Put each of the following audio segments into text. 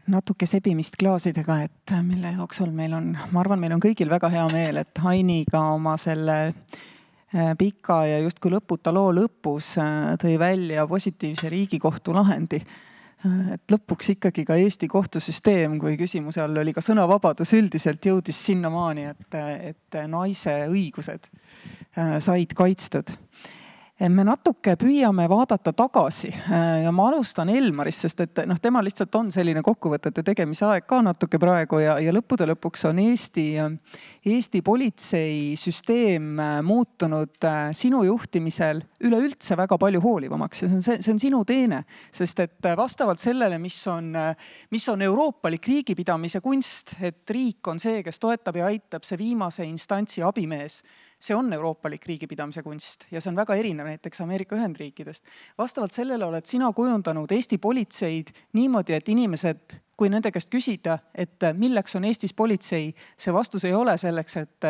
natuke sebimist klaasidega, et mille jooksul meil on, ma arvan, meil on kõigil väga hea meel, et Hainiga oma selle pika ja justkui lõputa loo lõpus tõi välja positiivse Riigikohtu lahendi. Et lõpuks ikkagi ka Eesti kohtusüsteem, kui küsimuse all oli ka sõnavabadus, üldiselt jõudis sinnamaani, et naise õigused said kaitstud. Me natuke püüame vaadata tagasi ja ma alustan Elmarist, sest et tema lihtsalt on selline kokkuvõtete tegemise aeg ka natuke praegu ja lõppude lõpuks on Eesti politseisüsteem muutunud sinu juhtimisel üleüldse väga palju hoolivamaks ja see on sinu teene, sest et vastavalt sellele, mis on euroopalik riigipidamise kunst, et riik on see, kes toetab ja aitab, see viimase instantsi abimees, see on euroopalik riigipidamise kunst ja see on väga erinev näiteks Ameerika Ühendriikidest. Vastavalt sellele oled sina kujundanud Eesti politseid niimoodi, et inimesed, kui nende käest küsida, et milleks on Eestis politsei, see vastus ei ole selleks, et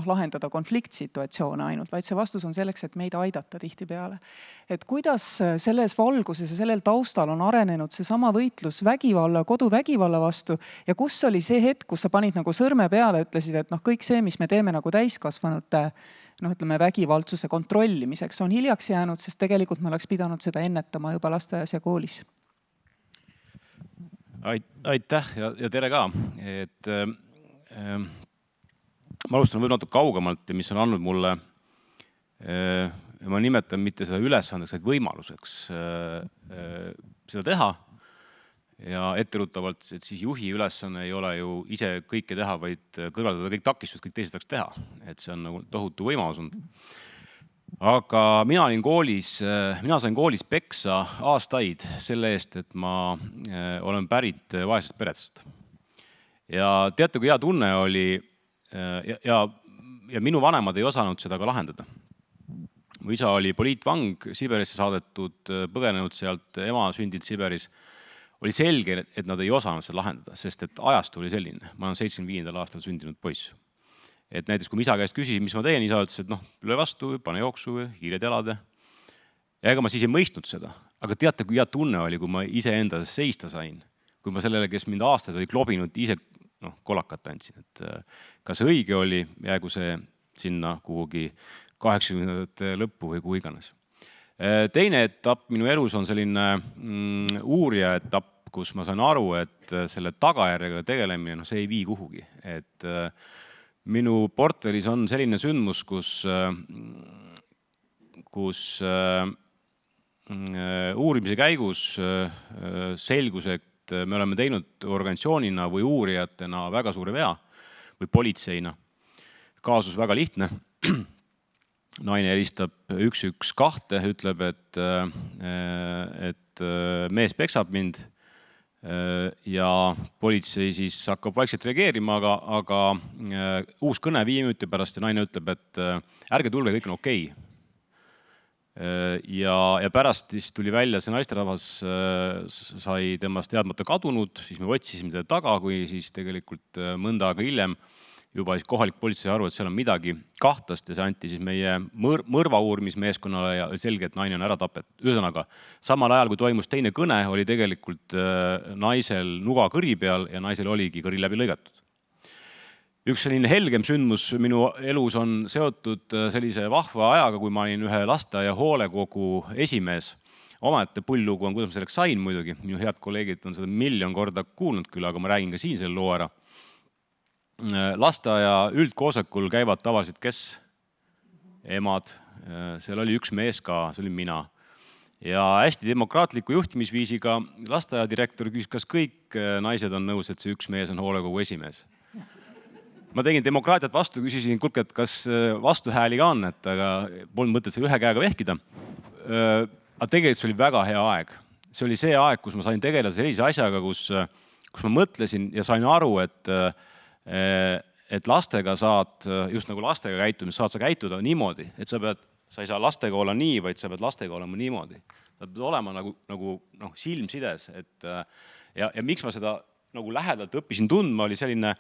lahendada konfliktsituatsioone ainult, vaid see vastus on selleks, et meid aidata tihtipeale. Et kuidas selles valguses ja sellel taustal on arenenud see sama võitlus vägivalla, koduvägivalla vastu ja kus oli see hetk, kus sa panid nagu sõrme peale, ütlesid, et kõik see, mis me teeme nagu täiskasvanute vägivaldsuse kontrollimiseks on hiljaks jäänud, sest tegelikult me oleks pidanud seda ennetama juba lasteaias ja koolis. Aitäh ja tere ka. Ma alustan võib natuke kaugemalt, mis on andnud mulle, ma nimetan mitte seda ülesandeks, vaid võimaluseks seda teha. Ja etteruttavalt, et siis juhi ülesanne ei ole ju ise kõike teha, vaid kõrvaldada kõik takistused, kõik teised tahaks teha. Et see on nagu tohutu võimalus olnud. Aga mina sain koolis peksa aastaid selle eest, et ma olen pärit vaesest perest. Ja teate, kui hea tunne oli ja minu vanemad ei osanud seda ka lahendada. Mu isa oli poliitvang, Siberisse saadetud, põgenenud sealt, ema sündinud Siberis. Oli selge, et nad ei osanud seda lahendada, sest et ajast oli selline. Ma olen 75. aastal sündinud poiss. Et näiteks, kui isa käest küsisin, mis ma teen, isa ütles, et löö vastu, pane jooksu, hiired jalade. Ja ega ma siis ei mõistnud seda. Aga teate, kui hea tunne oli, kui ma ise enda seista sain. Kui ma sellele, kes mind aastaid oli klobinud, ise kolakat andsin. Et kas õige oli, jäägu see sinna kuhugi 80. lõppu või kuhu iganes. Teine etapp minu elus on selline uurija etapp, kus ma sain aru, et selle tagajärjega tegelemine, see ei vii kuhugi. Et minu portfellis on selline sündmus, kus uurimise käigus selgus, et me oleme teinud organisatsioonina või uurijatena väga suure vea või politseina. Kaasus väga lihtne. Naine helistab 112, ütleb, et mees peksab mind ja politsei siis hakkab vaikselt reageerima, aga uus kõne 5 minuti pärast ja naine ütleb, et ärge tulge, kõik on okei. Ja pärast siis tuli välja, see naisterahvas sai temast teadmata kadunud, siis me otsisime teda taga, kui siis tegelikult mõnda aega hiljem juba siis kohalik politsei aru, et seal on midagi kahtlast ja see anti siis meie mõrva uurimismeeskonnale ja selge, et naine on ära tapet. Ühesõnaga, samal ajal, kui toimus teine kõne, oli tegelikult naisel nuga kõri peal ja naisel oligi kõri läbi lõigatud. Üks selline helgem sündmus minu elus on seotud sellise vahva ajaga, kui ma olin ühe lasteaia hoolekogu esimees. Omaette pulllugu on, kuidas ma selleks sain muidugi. Minu head kolleegid on seda 1 000 000 korda kuulnud küll, aga ma räägin ka siin selle loo ära. Lasteaia üldkoosolekul käivad tavaliselt kes? Emad. Seal oli üks mees ka, see oli mina. Ja hästi demokraatliku juhtimisviisiga lasteaia direktor küsis, kas kõik naised on nõus, et see üks mees on hoolekogu esimees. Ma tegin demokraatiat vastu, küsisin, kulke, et kas vastuhääli ka on, et aga polnud mõtet selle ühe käega vehkida. Aga tegelikult see oli väga hea aeg. See oli see aeg, kus ma sain tegeleda sellise asjaga, kus ma mõtlesin ja sain aru, et lastega saad, just nagu lastega käitumist, saad sa käituda niimoodi, et sa ei saa lastega olla nii, vaid sa pead lastega olema niimoodi. Sa pead olema nagu silmsides. Ja miks ma seda nagu lähedalt õppisin tundma, oli selline,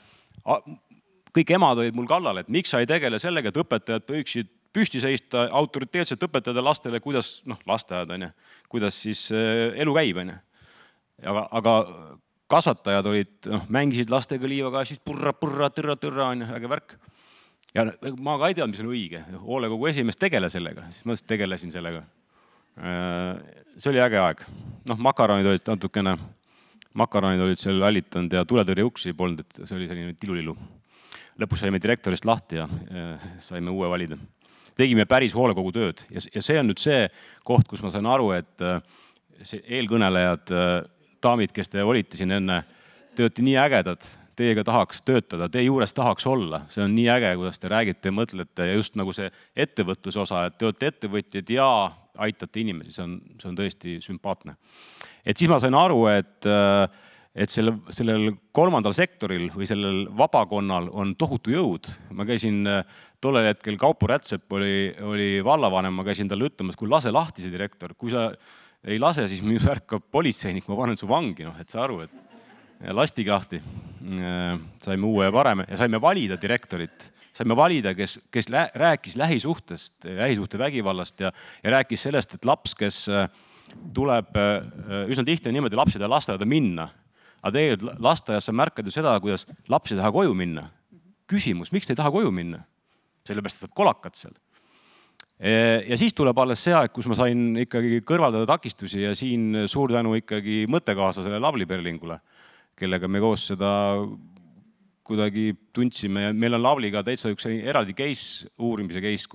kõik emad olid mul kallal, et miks sa ei tegele sellega, et õpetajad võiksid püsti seista autoriteetselt õpetada lastele, kuidas, lasteajad, kuidas siis elu käib. Aga kasvatajad olid, mängisid lastega liivaga, siis purra, tõrra, äge värk. Ja ma ka ei teadnud, mis on õige. Hoolekogu esimees tegele sellega, siis ma tegelesin sellega. See oli äge aeg. Makaronid olid natukene, olid seal allitanud ja tuletõrjeuksi polnud, et see oli selline tilulilu. Lõpus saime direktorist lahti ja saime uue valida. Tegime päris hoolekogu tööd ja see on nüüd see koht, kus ma sain aru, et see eelkõnelejad, daamid, kes te olite siin enne, te olete nii ägedad, teiega tahaks töötada, teie juures tahaks olla. See on nii äge, kuidas te räägite ja mõtlete ja just nagu see ettevõtluse osa, et te olete ettevõtjad ja aitate inimesi, see on tõesti sümpaatne. Et siis ma sain aru, et sellel kolmandal sektoril või sellel vabakonnal on tohutu jõud. Ma käisin tollel hetkel Kaupo Rätsep oli vallavanem, ma käisin talle ütlemas, kui lase lahti see direktor, kui sa ei lase, siis minu värkab politseinik, ma panen su vangi, et sa aru, et lastigi lahti. Saime uue ja parem ja saime valida direktorit. Saime valida, kes rääkis lähisuhtest, lähisuhte vägivallast ja rääkis sellest, et laps, kes tuleb, üsna tihti on niimoodi, lapsed ja lasteaeda minna. Aga tegelikult lasteaias sa märkad ju seda, kuidas laps ei taha koju minna. Küsimus, miks te ei taha koju minna? Sellepärast, et saab kolakat seal. Ja siis tuleb alles see aeg, kus ma sain ikkagi kõrvaldada takistusi ja siin suur tänu ikkagi mõttekaaslasele Lavly Perlingule, kellega me koos seda kuidagi tundsime. Meil on Lavlyga täitsa üks eraldi case, uurimise case,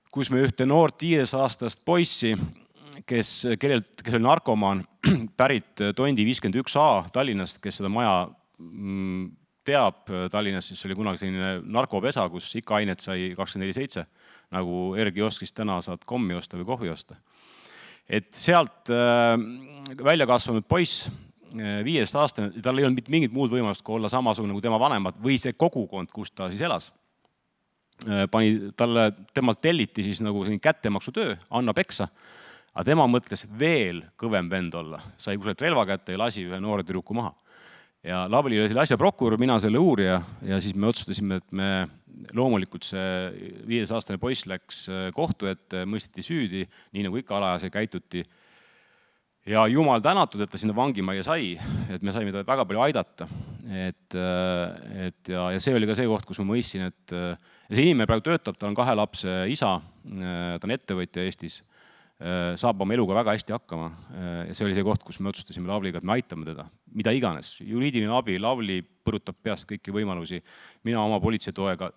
kus me ühte noort 15-aastast poissi, kes oli narkomaan, pärit Tondi 51A Tallinnast, kes seda maja teab Tallinnas, siis oli kunagi selline narkopesa, kus ikka ainet sai 24/7, nagu Ergioskist täna saad kommi osta või kohvi osta. Et sealt välja kasvanud poiss, 15 aastane, tal ei olnud mingit muud võimalust kui olla samasugune kui tema vanemad või see kogukond, kus ta siis elas. Temalt telliti siis nagu kättemaksu töö, anna peksa, aga tema mõtles veel kõvem vend olla. Sai kuselt relva kätte ja lasi ühe noore tüdruku maha. Ja Lavly oli selle asja prokurör, mina selle uurija ja siis me otsustasime, et me loomulikult see 15-aastane poiss läks kohtu ette, mõisteti süüdi, nii nagu ikka alajas käituti. Ja jumal tänatud, et ta sinna vangimajja sai, et me saime ta väga palju aidata. Ja see oli ka see koht, kus ma mõistsin, et see inimene praegu töötab, ta on 2 lapse isa, ta on ettevõtja Eestis, saab oma eluga väga hästi hakkama. Ja see oli see koht, kus me otsustasime Lavlyga, et me aitame teda, mida iganes. Juriidiline abi, Lavly põrutab peast kõiki võimalusi. Mina oma politseitoega.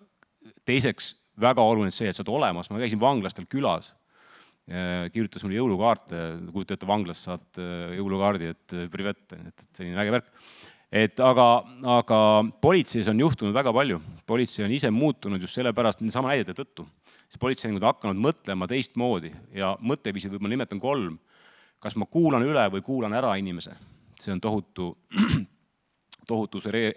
Teiseks väga oluline see, et sa oled olemas. Ma käisin vanglastel külas, kirjutas mulle jõulukaarte, kui tööta vanglas saad jõulukaardi, et privette, et selline äge värk. Aga politseis on juhtunud väga palju. Politsei on ise muutunud just sellepärast sama näidete tõttu. See politsei on hakanud mõtlema teistmoodi ja mõtteviisid võib ma nimetan 3. Kas ma kuulan üle või kuulan ära inimese? See on tohutu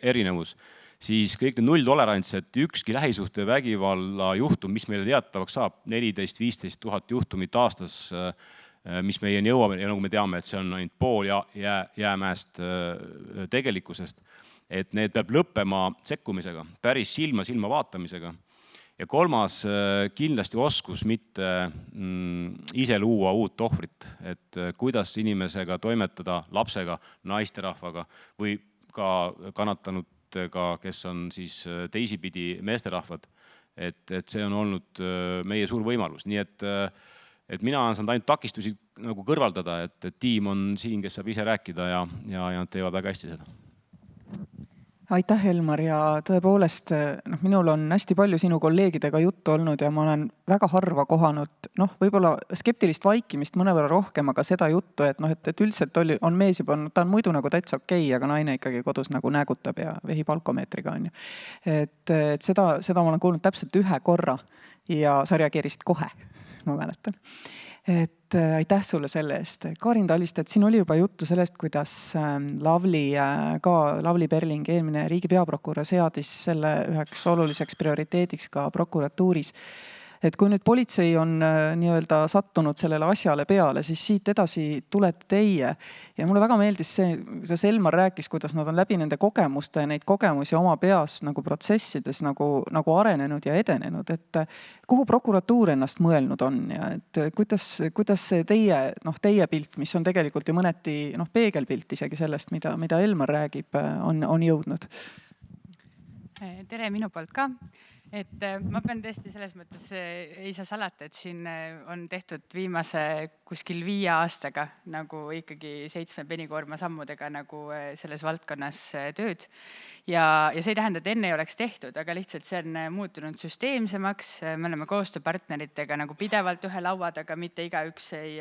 erinevus. Siis kõik need nulltolerants, et ükski lähisuhte vägivalla juhtum, mis meile teatavaks saab, 14-15 000 juhtumit aastas, mis meieni jõuame ja nagu me teame, et see on ainult pool jäämäest tegelikkusest, et need peab lõppema sekkumisega, päris silma vaatamisega. Ja 3. kindlasti oskus mitte ise luua uut ohvrit, et kuidas inimesega toimetada lapsega, naisterahvaga või ka kannatanutega, kes on siis teisipidi meesterahvad, et see on olnud meie suur võimalus. Nii et mina olen saanud ainult takistusi nagu kõrvaldada, et tiim on siin, kes saab ise rääkida ja nad teevad väga hästi seda. Aitäh, Elmar, ja tõepoolest minul on hästi palju sinu kolleegidega juttu olnud ja ma olen väga harva kohanud, võib-olla skeptilist vaikimist mõnevõrra rohkem, aga seda juttu, et üldiselt on mees juba, ta on muidu nagu täitsa okei, aga naine ikkagi kodus nagu näägutab ja vehib alkomeetriga on ju. Et seda ma olen kuulnud täpselt 1 korra ja sa reageerisid kohe, ma mäletan. Et aitäh sulle selle eest. Karin Talviste, et siin oli juba juttu sellest, kuidas Lavly Perling, eelmine riigi peaprokurör, seadis selle üheks oluliseks prioriteediks ka prokuratuuris. et kui nüüd politsei on nii-öelda sattunud sellele asjale peale, siis siit edasi tulete teie. Ja mulle väga meeldis see, kuidas Elmar rääkis, kuidas nad on läbi nende kogemuste ja neid kogemusi oma peas nagu protsessides nagu arenenud ja edenenud, et kuhu prokuratuur ennast mõelnud on ja et kuidas see teie pilt, mis on tegelikult ju mõneti peegelpilt isegi sellest, mida Elmar räägib, on jõudnud? Tere minu poolt ka. Et ma pean tõesti selles mõttes ei saa salata, et siin on tehtud viimase kuskil 5 aastaga nagu ikkagi 7 penikoorma sammudega nagu selles valdkonnas tööd. Ja see ei tähenda, et enne ei oleks tehtud, aga lihtsalt see on muutunud süsteemsemaks. Me oleme koostööpartneritega nagu pidevalt ühe laua taga, mitte igaüks ei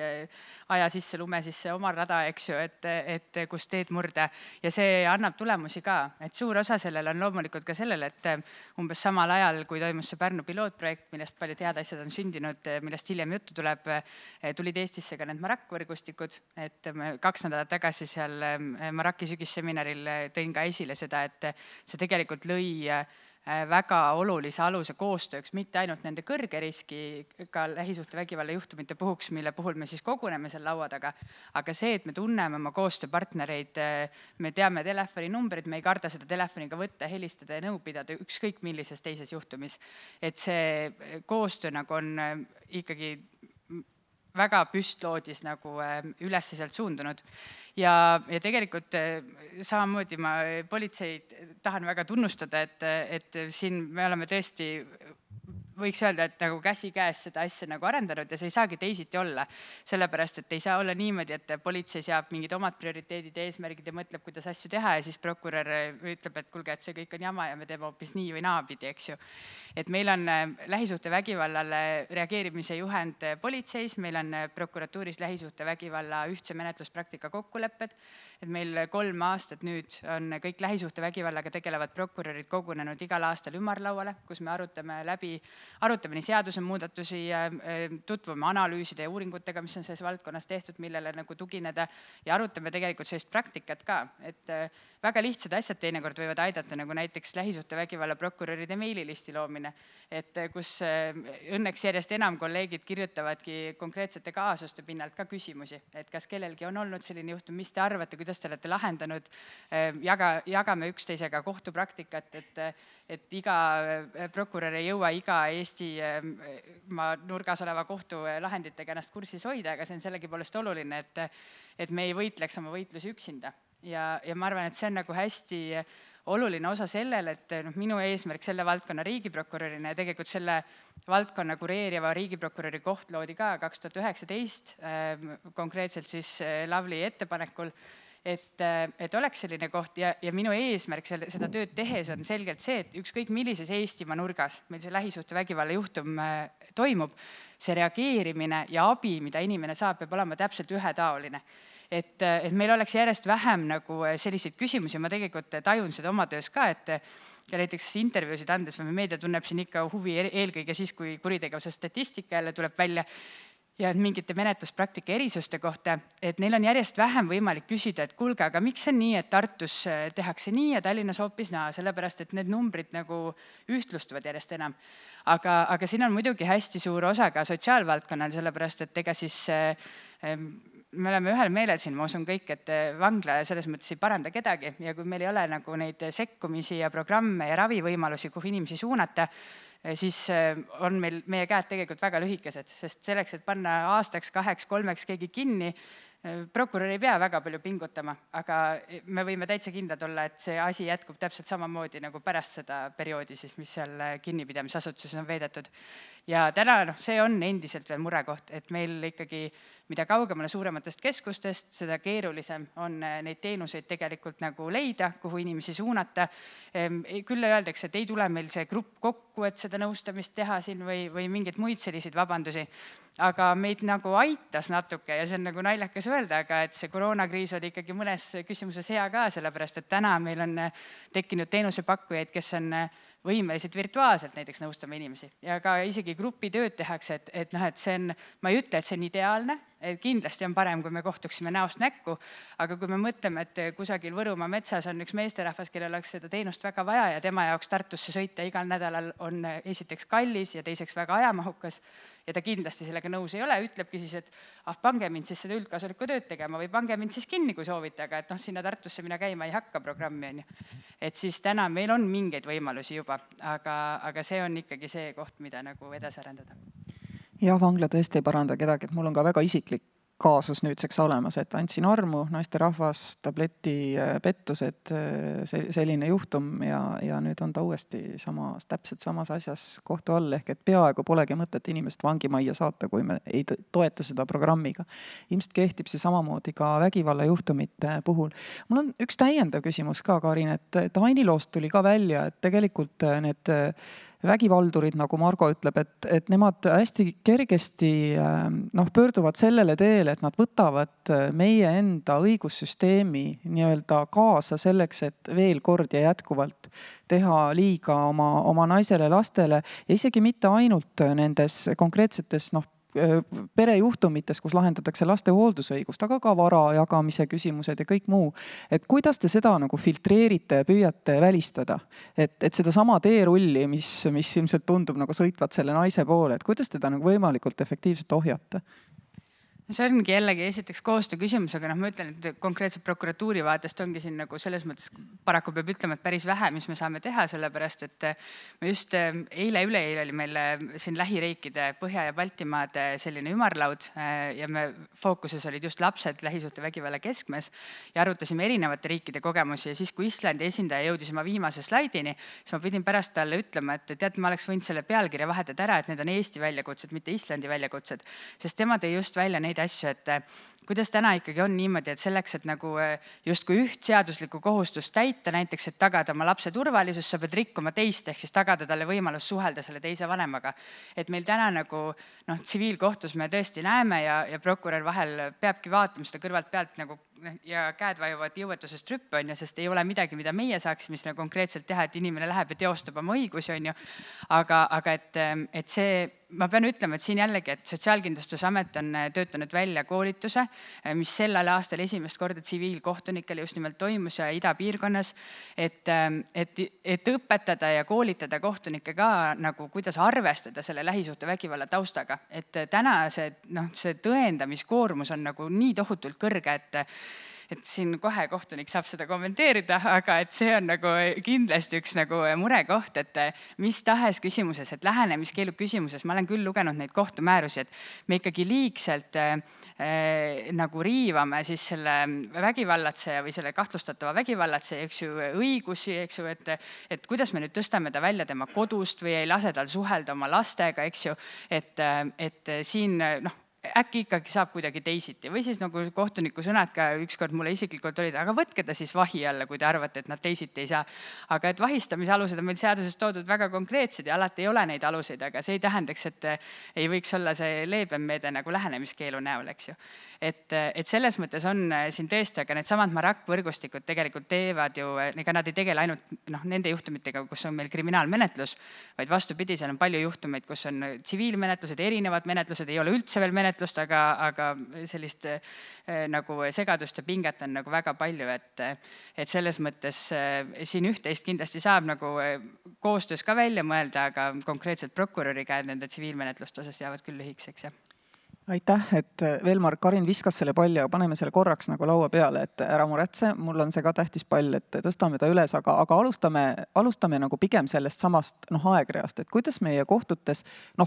aja sisse lume sisse oma rada, eks ju, et kus teed murda. Ja see annab tulemusi ka. Et suur osa sellel on loomulikult ka sellel, et umbes samal ajal, kui toimus see Pärnu pilootprojekt, millest paljud head asjad on sündinud, millest hiljem juttu tuleb, tulid Eestisse ka need Marak-võrgustikud. Et 2 nädalat tagasi seal Maraki sügisseminaril tõin ka esile seda, et see tegelikult lõi väga olulise aluse koostööks, mitte ainult nende kõrge riskiga lähisuhtevägivalla juhtumite puhuks, mille puhul me siis koguneme seal laua taga, aga see, et me tunneme oma koostööpartnereid, me teame telefoninumbrid, me ei karda seda telefoniga võtta, helistada ja nõu pidada ükskõik millises teises juhtumis. Et see koostöö nagu on ikkagi väga püstloodis nagu üles sealt suundunud. Ja tegelikult samamoodi ma politseid tahan väga tunnustada, et siin me oleme tõesti, võiks öelda, et nagu käsi käes seda asja nagu arendanud ja see ei saagi teisiti olla. Sellepärast, et ei saa olla niimoodi, et politsei seab mingid omad prioriteedid ja eesmärgid ja mõtleb, kuidas asju teha ja siis prokurör ütleb, et kuulge, et see kõik on jama ja me teeme hoopis nii või naapidi, eks ju. Et meil on lähisuhtevägivallale reageerimise juhend politseis, meil on prokuratuuris lähisuhtevägivalla ühtse menetluspraktika kokkulepped, et meil 3 aastat nüüd on kõik lähisuhtevägivallaga tegelevad prokurörid kogunenud igal aastal ümarlauale, kus me arutame nii seaduse muudatusi, tutvume analüüside ja uuringutega, mis on selles valdkonnas tehtud, millele nagu tugineda ja arutame tegelikult sellist praktikat ka, et väga lihtsad asjad teinekord võivad aidata, nagu näiteks lähisuhtevägivalla prokuröride meililisti loomine, et kus õnneks järjest enam kolleegid kirjutavadki konkreetsete kaasuste pinnalt ka küsimusi, et kas kellelgi on olnud selline juhtum, mis te arvate, kuidas te olete lahendanud, jagame üksteisega kohtupraktikat, et iga prokurör ei jõua iga Eesti nurgas oleva kohtu lahenditega ennast kursis hoida, aga see on sellegipoolest oluline, et me ei võitleks oma võitlusi üksinda. Ja ma arvan, et see on nagu hästi oluline osa sellel, et minu eesmärk selle valdkonna riigiprokurörina ja tegelikult selle valdkonna kureeriva riigiprokuröri koht loodi ka 2019, konkreetselt siis Lavly ettepanekul, et oleks selline koht ja minu eesmärk seda tööd tehes on selgelt see, et ükskõik millises Eestimaa nurgas meil see lähisuhtevägivalla juhtum toimub, see reageerimine ja abi, mida inimene saab, peab olema täpselt ühetaoline. Et meil oleks järjest vähem nagu selliseid küsimusi, ma tegelikult tajun seda oma töös ka, et ja näiteks intervjuusid andes või meedia tunneb siin ikka huvi eelkõige siis, kui kuritegevuse statistika jälle tuleb välja ja mingite menetluspraktika erisuste kohta, et neil on järjest vähem võimalik küsida, et kuulge, aga miks on nii, et Tartus tehakse nii ja Tallinnas hoopis naa, sellepärast, et need numbrid nagu ühtlustuvad järjest enam. Aga siin on muidugi hästi suur osa ka sotsiaalvaldkonnal, sellepärast, et ega siis me oleme ühel meelel siin, ma usun kõik, et vangla selles mõttes ei paranda kedagi ja kui meil ei ole nagu neid sekkumisi ja programme ja ravivõimalusi, kuhu inimesi suunata, siis on meie käed tegelikult väga lühikesed, sest selleks, et panna aastaks, 2, 3 keegi kinni, prokurör ei pea väga palju pingutama, aga me võime täitsa kindlad olla, et see asi jätkub täpselt samamoodi nagu pärast seda perioodi, siis, mis seal kinnipidamisasutuses on veedetud. Ja täna see on endiselt veel murekoht, et meil ikkagi mida kaugemale suurematest keskustest, seda keerulisem on neid teenuseid tegelikult nagu leida, kuhu inimesi suunata. Küll öeldakse, et ei tule meil see grupp kokku, et seda nõustamist teha siin või mingeid muid selliseid vabandusi. Aga meid nagu aitas natuke ja see on nagu naljakas öelda, aga et see koroonakriis oli ikkagi mõnes küsimuses hea ka, sellepärast et täna meil on tekkinud teenusepakkujaid, kes on võimelised virtuaalselt näiteks nõustama inimesi ja ka isegi grupitööd tehakse, et see on, ma ei ütle, et see on ideaalne, et kindlasti on parem, kui me kohtuksime näost näkku, aga kui me mõtleme, et kusagil Võrumaa metsas on üks meesterahvas, kellel oleks seda teenust väga vaja ja tema jaoks Tartusse sõita igal nädalal on esiteks kallis ja teiseks väga ajamahukas ja ta kindlasti sellega nõus ei ole, ütlebki siis, et pange mind siis seda üldkasulikku tööd tegema või pange mind siis kinni, kui soovite, aga et sinna Tartusse mina käima ei hakka programmi, on ju. Et siis täna meil on mingeid võimalusi juba, aga see on ikkagi see koht, mida nagu edasi arendada. Ja vangla tõesti ei paranda kedagi, et mul on ka väga isiklik kaasus nüüdseks olemas, et andsin armu, naisterahvas, tableti pettused, selline juhtum ja nüüd on ta uuesti täpselt samas asjas kohtu all, ehk et peaaegu polegi mõtet inimest vangimajja saata, kui me ei toeta seda programmiga. Ilmselt kehtib see samamoodi ka vägivallajuhtumite puhul. Mul on üks täiendav küsimus ka, Karin, et Ainiloost tuli ka välja, et tegelikult need vägivaldurid, nagu Margo ütleb, et nemad hästi kergesti pöörduvad sellele teele, et nad võtavad meie enda õigussüsteemi nii-öelda kaasa selleks, et veel kord ja jätkuvalt teha liiga oma naisele, lastele ja isegi mitte ainult nendes konkreetsetes perejuhtumites, kus lahendatakse laste hooldusõigust, aga ka vara jagamise küsimused ja kõik muu. Et kuidas te seda nagu filtreerite ja püüate välistada? Et seda sama teerulli, mis ilmselt tundub nagu sõitvat selle naise poole, et kuidas teda nagu võimalikult efektiivselt ohjata? See ongi jällegi esiteks koostöö küsimus, aga ma ütlen, et konkreetselt prokuratuuri vaatest ongi siin nagu selles mõttes paraku peab ütlema, et päris vähe, mis me saame teha, sellepärast, et me just üleeile oli meil siin lähireikide Põhja- ja Baltimaade selline ümarlaud ja me fookuses olid just lapsed lähisuhtevägivalla keskmes ja arutasime erinevate riikide kogemusi ja siis, kui Islandi esindaja jõudis oma viimase slaidini, siis ma pidin pärast talle ütlema, et tead, ma oleks võinud selle pealkirja vahetada ära, et need on Eesti väljakutsed, mitte Islandi väljakutsed, sest tema tõi just välja neid asju, et kuidas täna ikkagi on niimoodi, et selleks, et nagu justkui üht seaduslikku kohustust täita, näiteks, et tagada oma lapse turvalisus, sa pead rikkuma teist, ehk siis tagada talle võimalus suhelda selle teise vanemaga. Et meil täna nagu tsiviilkohtus me tõesti näeme ja prokurör vahel peabki vaatama seda kõrvalt pealt nagu ja käed vajuvad jõuetusest rüppe, on ju, sest ei ole midagi, mida meie saaksime sinna konkreetselt teha, et inimene läheb ja teostab oma õigusi, on ju. Aga et see, ma pean ütlema, et siin jällegi, et Sotsiaalkindlustusamet on töötanud välja koolituse, mis sellel aastal esimest korda tsiviilkohtunikele just nimelt toimus ja idapiirkonnas, et õpetada ja koolitada kohtunikke ka nagu, kuidas arvestada selle lähisuhtevägivalla taustaga. Et täna see tõendamiskoormus on nagu nii tohutult kõrge, et siin kohe kohtunik saab seda kommenteerida, aga et see on nagu kindlasti üks nagu murekoht, et mis tahes küsimuses, et lähenemiskeelu küsimuses, ma olen küll lugenud neid kohtumäärusi, et me ikkagi liigselt nagu riivame siis selle vägivallatseja või selle kahtlustatava vägivallatseja, eks ju, õigusi, eks ju, et kuidas me nüüd tõstame ta välja tema kodust või ei lase tal suhelda oma lastega, eks ju, et siin äkki ikkagi saab kuidagi teisiti või siis nagu kohtuniku sõnad ka ükskord mulle isiklikult olid, aga võtke ta siis vahi alla, kui te arvate, et nad teisiti ei saa. Aga et vahistamise alused on meil seaduses toodud väga konkreetsed ja alati ei ole neid aluseid, aga see ei tähendaks, et ei võiks olla see leebem meede nagu lähenemiskeelu näol, eks ju. Et selles mõttes on siin tõesti, aga need samad Marak-võrgustikud tegelikult teevad ju, ega nad ei tegele ainult nende juhtumitega, kus on meil kriminaalmenetlus, vaid vastupidi, seal on palju juhtumeid, kus on tsiviilmenetlused, erinevad menetlused, ei ole üldse veel menetlust, aga sellist nagu segadust ja pinget on nagu väga palju, et selles mõttes siin üht-teist kindlasti saab nagu koostöös ka välja mõelda, aga konkreetselt prokuröri käed nende tsiviilmenetluste osas jäävad küll lühikeseks, jah. Aitäh, et Velmar, Karin viskas selle palli, aga paneme selle korraks nagu laua peale, et ära muretse, mul on see ka tähtis pall, et tõstame ta üles, aga alustame nagu pigem sellest samast aegreast, et kuidas meie kohtutes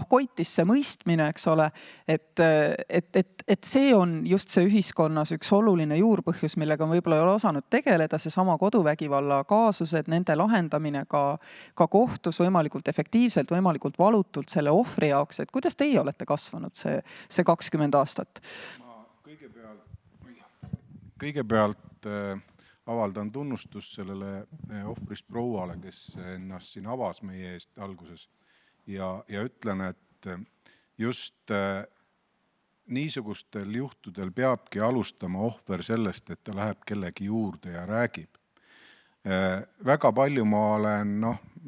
koitis see mõistmine, eks ole, et see on just see ühiskonnas üks oluline juurpõhjus, millega võib-olla ei ole osanud tegeleda, see sama koduvägivalla kaasused, nende lahendamine ka kohtus võimalikult efektiivselt, võimalikult valutult selle ohvri jaoks, et kuidas teie olete kasvanud see 20 aastat? Ma kõigepealt avaldan tunnustust sellele ohvrist prouale, kes ennast siin avas meie eest alguses ja ütlen, et just niisugustel juhtudel peabki alustama ohver sellest, et ta läheb kellegi juurde ja räägib. Väga palju ma olen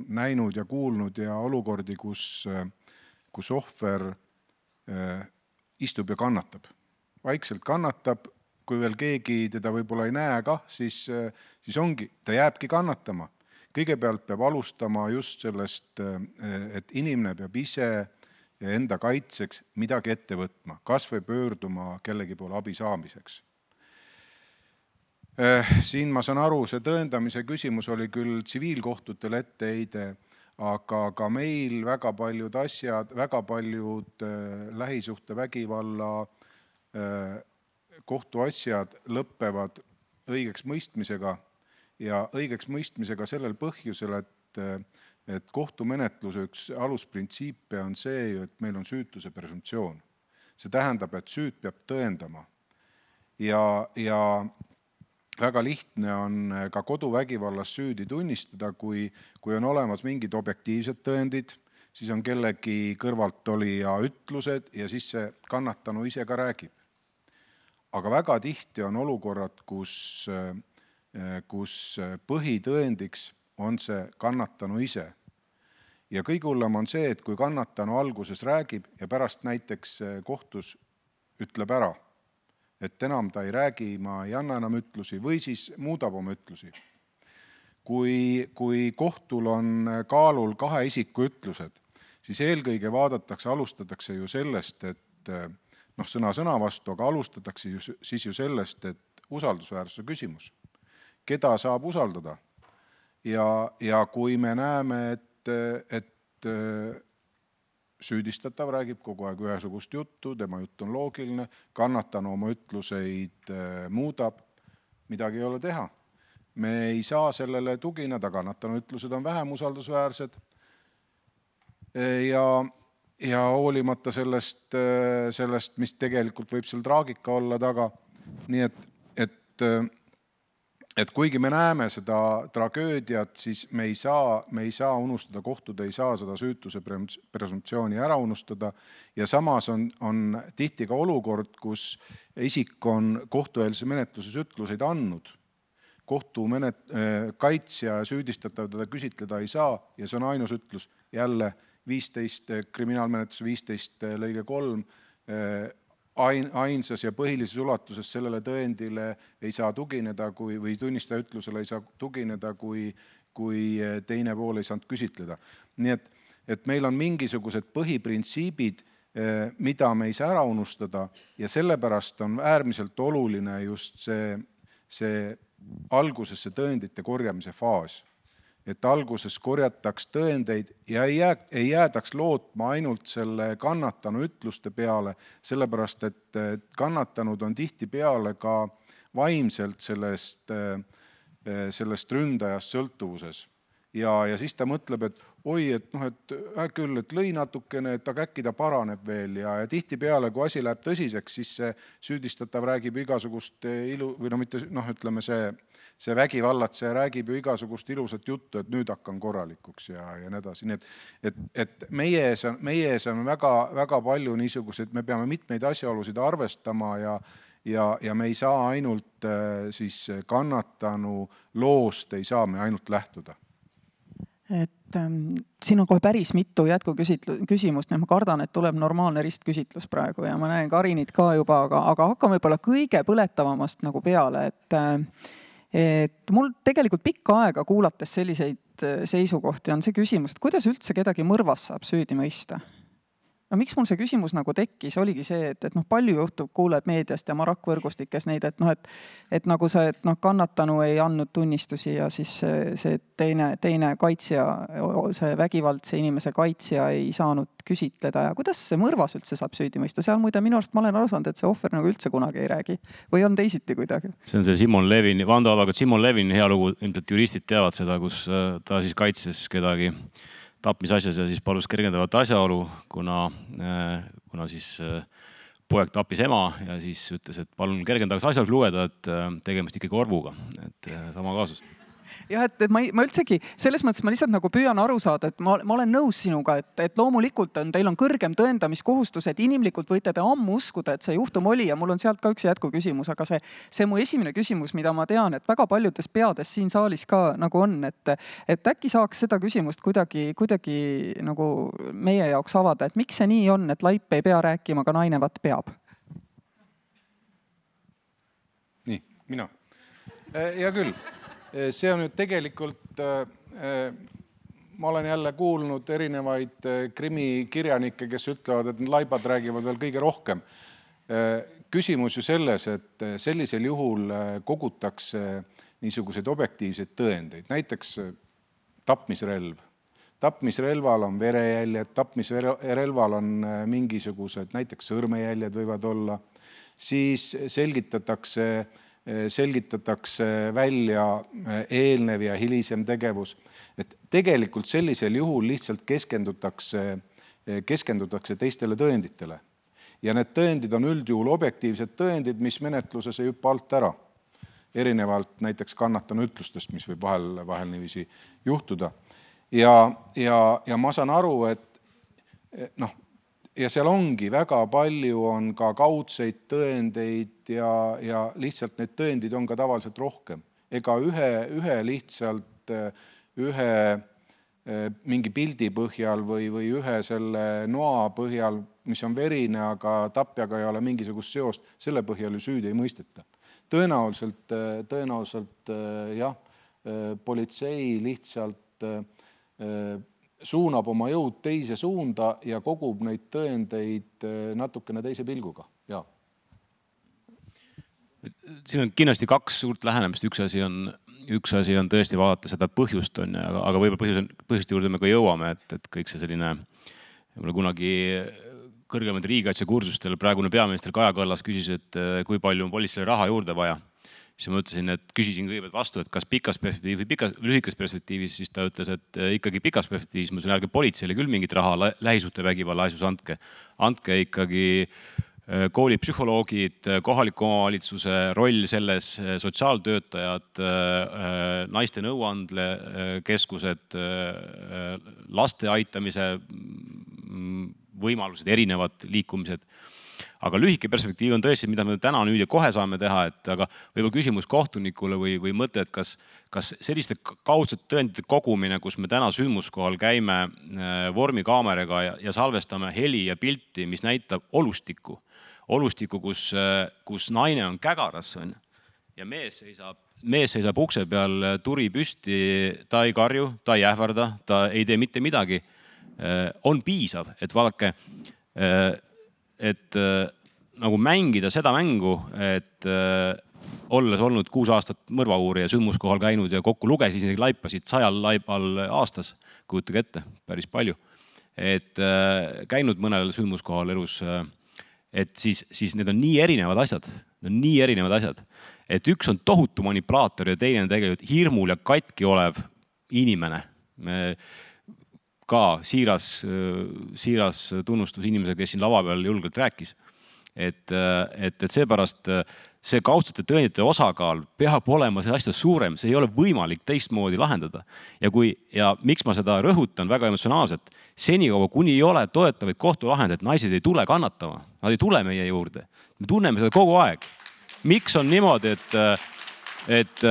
näinud ja kuulnud ja olukordi, kus ohver istub ja kannatab. Vaikselt kannatab, kui veel keegi teda võib-olla ei näe kah, siis ongi, ta jääbki kannatama. Kõigepealt peab alustama just sellest, et inimene peab ise enda kaitseks midagi ette võtma, kas või pöörduma kellegi poole abi saamiseks. Siin ma saan aru, see tõendamise küsimus oli küll tsiviilkohtutele etteheide, aga ka meil väga paljud asjad, väga paljud lähisuhtevägivalla kohtuasjad lõppevad õigeks mõistmisega ja õigeks mõistmisega sellel põhjusel, et kohtumenetluse üks alusprintsiipe on see, et meil on süütuse presumptsioon. See tähendab, et süüd peab tõendama. Ja väga lihtne on ka koduvägivallas süüdi tunnistada, kui on olemas mingid objektiivsed tõendid, siis on kellegi kõrvaltolija ütlused ja siis see kannatanu ise ka räägib. Aga väga tihti on olukorrad, kus põhitõendiks on see kannatanu ise. Ja kõige hullem on see, et kui kannatanu alguses räägib ja pärast näiteks kohtus ütleb ära, et enam ta ei räägi, ma ei anna enam ütlusi või siis muudab oma ütlusi. Kui kohtul on kaalul kahe isiku ütlused, siis eelkõige alustatakse ju sellest, et sõna vastu, aga alustatakse siis ju sellest, et usaldusväärsuse küsimus. Keda saab usaldada? Ja kui me näeme, et süüdistatav räägib kogu aeg ühesugust juttu, tema jutt on loogiline, kannatanu oma ütluseid muudab, midagi ei ole teha. Me ei saa sellele tugineda, kannatanu ütlused on vähem usaldusväärsed ja hoolimata sellest, mis tegelikult võib seal traagika olla taga. Nii et kuigi me näeme seda tragöödiat, siis me ei saa unustada, kohtud ei saa seda süütuse presumptsiooni ära unustada ja samas on tihti ka olukord, kus isik on kohtueelse menetluses ütluseid andnud. Kaitsja ja süüdistatav teda küsitleda ei saa ja see on ainus ütlus jälle 15 kriminaalmenetluse 15 lõige 3 ainsas ja põhilises ulatuses sellele tõendile ei saa tugineda või tunnistaja ütlusele ei saa tugineda, kui teine pool ei saanud küsitleda. Nii et meil on mingisugused põhiprintsiibid, mida me ei saa ära unustada ja sellepärast on äärmiselt oluline just see alguses see tõendite korjamise faas. Et alguses korjataks tõendeid ja ei jäädaks lootma ainult selle kannatanu ütluste peale, sellepärast et kannatanud on tihti peale ka vaimselt sellest ründajast sõltuvuses. Ja siis ta mõtleb, et küll, et lõi natukene, et äkki ta paraneb veel ja tihti peale, kui asi läheb tõsiseks, siis see süüdistatav räägib igasugust see vägivallatseja räägib ju igasugust ilusat juttu, et nüüd hakkan korralikuks ja nii edasi. Nii et meie ees on väga palju niisuguseid, me peame mitmeid asjaolusid arvestama ja me ei saa ainult siis kannatanu loost, ei saa me ainult lähtuda. Et siin on kohe päris mitu jätkuküsimust, ma kardan, et tuleb normaalne ristküsitlus praegu ja ma näen Karinit ka juba, aga hakkame võib-olla kõige põletavamast nagu peale, et mul tegelikult pikka aega kuulates selliseid seisukohti on see küsimus, et kuidas üldse kedagi mõrvas saab süüdi mõista? No miks mul see küsimus nagu tekkis, oligi see, et palju juhtub, kuuled meediast ja marakvõrgustikes neid, et nagu see, et kannatanu ei andnud tunnistusi ja siis see teine kaitsja, see vägivaldse inimese kaitsja ei saanud küsitleda ja kuidas see mõrvas üldse saab süüdi mõista? Seal muide minu arust ma olen aru saanud, et see ohver nagu üldse kunagi ei räägi või on teisiti kuidagi? See on see Simon Levin, vandeadvokaat Simon Levin, hea lugu, ilmselt juristid teavad seda, kus ta siis kaitses kedagi tapmisasjas ja siis palus kergendavat asjaolu, kuna siis poeg tappis ema ja siis ütles, et palun kergendaks asjaoluk lugeda, et tegemist ikkagi orvuga, et sama kaasus. jah, et ma üldsegi, selles mõttes ma lihtsalt nagu püüan aru saada, et ma olen nõus sinuga, et loomulikult teil on kõrgem tõendamiskohustus, et inimlikult võite te ammu uskuda, et see juhtum oli ja mul on sealt ka üks jätkuküsimus, aga see mu esimene küsimus, mida ma tean, et väga paljudes peades siin saalis ka nagu on, et äkki saaks seda küsimust kuidagi nagu meie jaoks avada, et miks see nii on, et laip ei pea rääkima, aga naine vat peab? Nii, mina. Hea küll. See on nüüd tegelikult, ma olen jälle kuulnud erinevaid krimikirjanikke, kes ütlevad, et laibad räägivad veel kõige rohkem. Küsimus ju selles, et sellisel juhul kogutakse niisuguseid objektiivseid tõendeid, näiteks tapmisrelv. Tapmisrelval on verejäljed, tapmisrelval on mingisugused, näiteks sõrmejäljed võivad olla, siis selgitatakse välja eelnev ja hilisem tegevus. Et tegelikult sellisel juhul lihtsalt keskendutakse teistele tõenditele. Ja need tõendid on üldjuhul objektiivsed tõendid, mis menetluses ei hüppa alt ära. Erinevalt näiteks kannatanu ütlustest, mis võib vahel niiviisi juhtuda. Ja ma saan aru, et ja seal ongi väga palju on ka kaudseid tõendeid ja lihtsalt need tõendid on ka tavaliselt rohkem. Ega ühe lihtsalt ühe mingi pildi põhjal või ühe selle noa põhjal, mis on verine, aga tapjaga ei ole mingisugust seost, selle põhjal ju süüdi ei mõisteta. Tõenäoliselt jah, politsei lihtsalt suunab oma jõud teise suunda ja kogub neid tõendeid natukene teise pilguga. Ja. Siin on kindlasti kaks suurt lähenemist. Üks asi on tõesti vaadata seda põhjust, aga võib-olla põhjuste juurde me ka jõuame, et kõik see selline, kunagi kõrgemad riigikaitsekursustel praegune peaminister Kaja Kallas küsis, et kui palju on politseile raha juurde vaja. Siis ma ütlesin, et küsisin kõigepealt vastu, et kas pikas perspektiivis või lühikas perspektiivis, siis ta ütles, et ikkagi pikas perspektiivis, ma ütlesin, ärge politseile küll mingit raha lähisuhtevägivalla asjus andke. Andke ikkagi koolipsühholoogid, kohaliku omavalitsuse roll selles, sotsiaaltöötajad, naiste nõuandekeskused, laste aitamise võimalused, erinevad liikumised. Aga lühike perspektiiv on tõesti, mida me täna nüüd ja kohe saame teha, et aga võib-olla küsimus kohtunikule või mõte, et kas selliste kaudsete tõendite kogumine, kus me täna sündmuskohal käime vormikaameraga ja salvestame heli ja pilti, mis näitab olustikku, kus naine on kägaras ja mees seisab ukse peal, turi püsti, ta ei karju, ta ei ähvarda, ta ei tee mitte midagi, on piisav, et vaadake, et nagu mängida seda mängu, et olles olnud 6 aastat mõrvauurija sündmuskohal käinud ja kokku lugesid, isegi laipasid 100 laipal aastas, kujutage ette, päris palju, et käinud mõnel sündmuskohal elus, et siis need on nii erinevad asjad, et üks on tohutu manipulaator ja teine on tegelikult hirmul ja katki olev inimene. Ka siiras tunnustus inimesele, kes siin lava peal julgelt rääkis. Et seepärast see kaudsete tõendite osakaal peab olema see asja suurem, see ei ole võimalik teistmoodi lahendada. Ja miks ma seda rõhutan väga emotsionaalselt, senikaua kuni ei ole toetavaid kohtulahendeid, naised ei tule kannatama, nad ei tule meie juurde. Me tunneme seda kogu aeg. Miks on niimoodi, et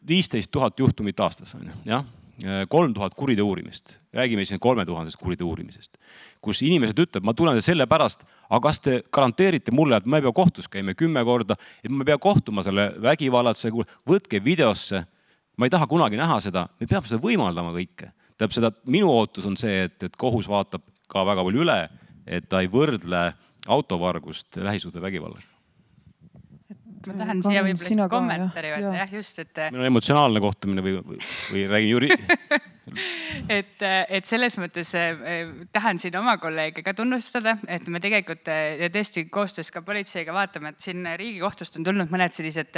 15 000 juhtumit aastas on, jah? 3000 kuride uurimist, räägime siin 3000 kuride uurimisest, kus inimesed ütleb, ma tulen selle pärast, aga kas te garanteerite mulle, et ma ei pea kohtus käima 10 korda, et ma ei pea kohtuma selle vägivallatse, võtke videosse, ma ei taha kunagi näha seda, me peame seda võimaldama kõike. Minu ootus on see, et kohus vaatab ka väga palju üle, et ta ei võrdle autovargust lähisuhte vägivallaga. Ma tahan siia võib-olla kommentaari öelda, jah, just, et... Meil on emotsionaalne kohtumine või räägin juri... et selles mõttes tahan siin oma kolleege ka tunnustada, et me tegelikult ja tõesti koostöös ka politseiga vaatame, et siin Riigikohtust on tulnud mõned sellised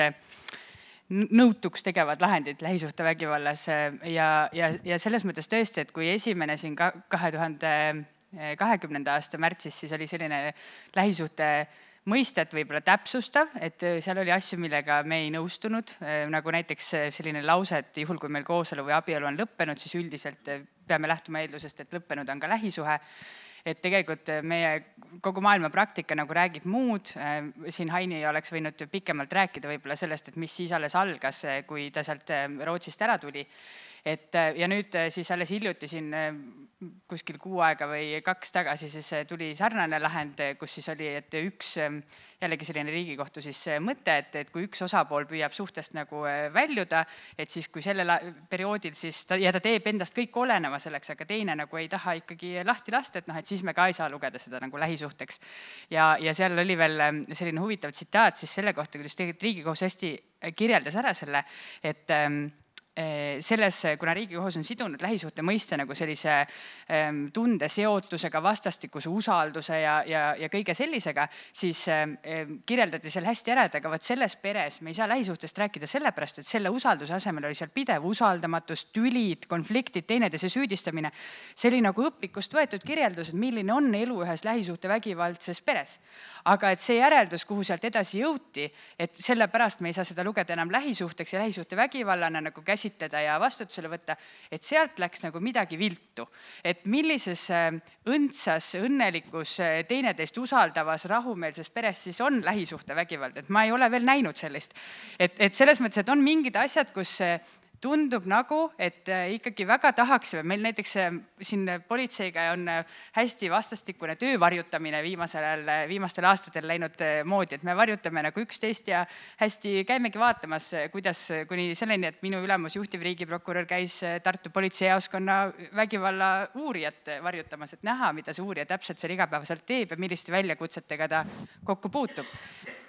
nõutuks tegevad lahendid lähisuhte vägivallas ja selles mõttes tõesti, et kui esimene siin 2020. aasta märtsis, siis oli selline lähisuhte mõistet võib-olla täpsustav, et seal oli asju, millega me ei nõustunud, nagu näiteks selline lause, et juhul, kui meil kooselu või abielu on lõppenud, siis üldiselt peame lähtuma eeldusest, et lõppenud on ka lähisuhe. Et tegelikult meie kogu maailma praktika nagu räägib muud. Siin Haini oleks võinud pikemalt rääkida võib-olla sellest, et mis siis alles algas, kui ta sealt Rootsist ära tuli. Ja nüüd siis alles hiljuti siin kuskil 6 aega või 2 tagasi siis tuli sarnane lahend, kus siis oli, et üks jällegi selline Riigikohtu siis mõte, et kui üks osapool püüab suhtest nagu väljuda, et siis kui sellel perioodil siis ta teeb endast kõik oleneva selleks, aga teine nagu ei taha ikkagi lahti lasta, et siis me ka ei saa lugeda seda nagu lähisuhteks. Ja seal oli veel selline huvitav tsitaat siis selle kohta, kuidas tegelikult Riigikohus hästi kirjeldas ära selle, et selles, kuna Riigikohus on sidunud lähisuhte mõiste nagu sellise tundeseotusega, vastastikuse usalduse ja kõige sellisega, siis kirjeldati seal hästi ära, et aga võt selles peres me ei saa lähisuhtest rääkida sellepärast, et selle usalduse asemel oli seal pidev usaldamatus, tülid, konfliktid, teineteise süüdistamine. See oli nagu õpikust võetud kirjeldus, et milline on elu ühes lähisuhte vägivaldses peres. Aga et see järeldus, kuhu sealt edasi jõuti, et sellepärast me ei saa seda lugeda enam lähisuhteks ja lähisuhte vägivallana nagu käsitleda ja vastutusele võtta, et sealt läks nagu midagi viltu. Et millises õndsas, õnnelikus, teineteist usaldavas, rahumeelses peres siis on lähisuhte vägivald, et ma ei ole veel näinud sellist. Et selles mõttes, et on mingid asjad, kus tundub nagu, et ikkagi väga tahaksime. Meil näiteks siin politseiga on hästi vastastikune töö varjutamine viimastel aastatel läinud moodi, et me varjutame nagu üksteist ja hästi käimegi vaatamas, kuidas kuni selleni, et minu ülemus juhtiv riigiprokurör käis Tartu politseijaoskonna vägivalla uurijat varjutamas, et näha, mida see uurija täpselt seal igapäevaselt teeb ja milliste väljakutsetega ta kokku puutub.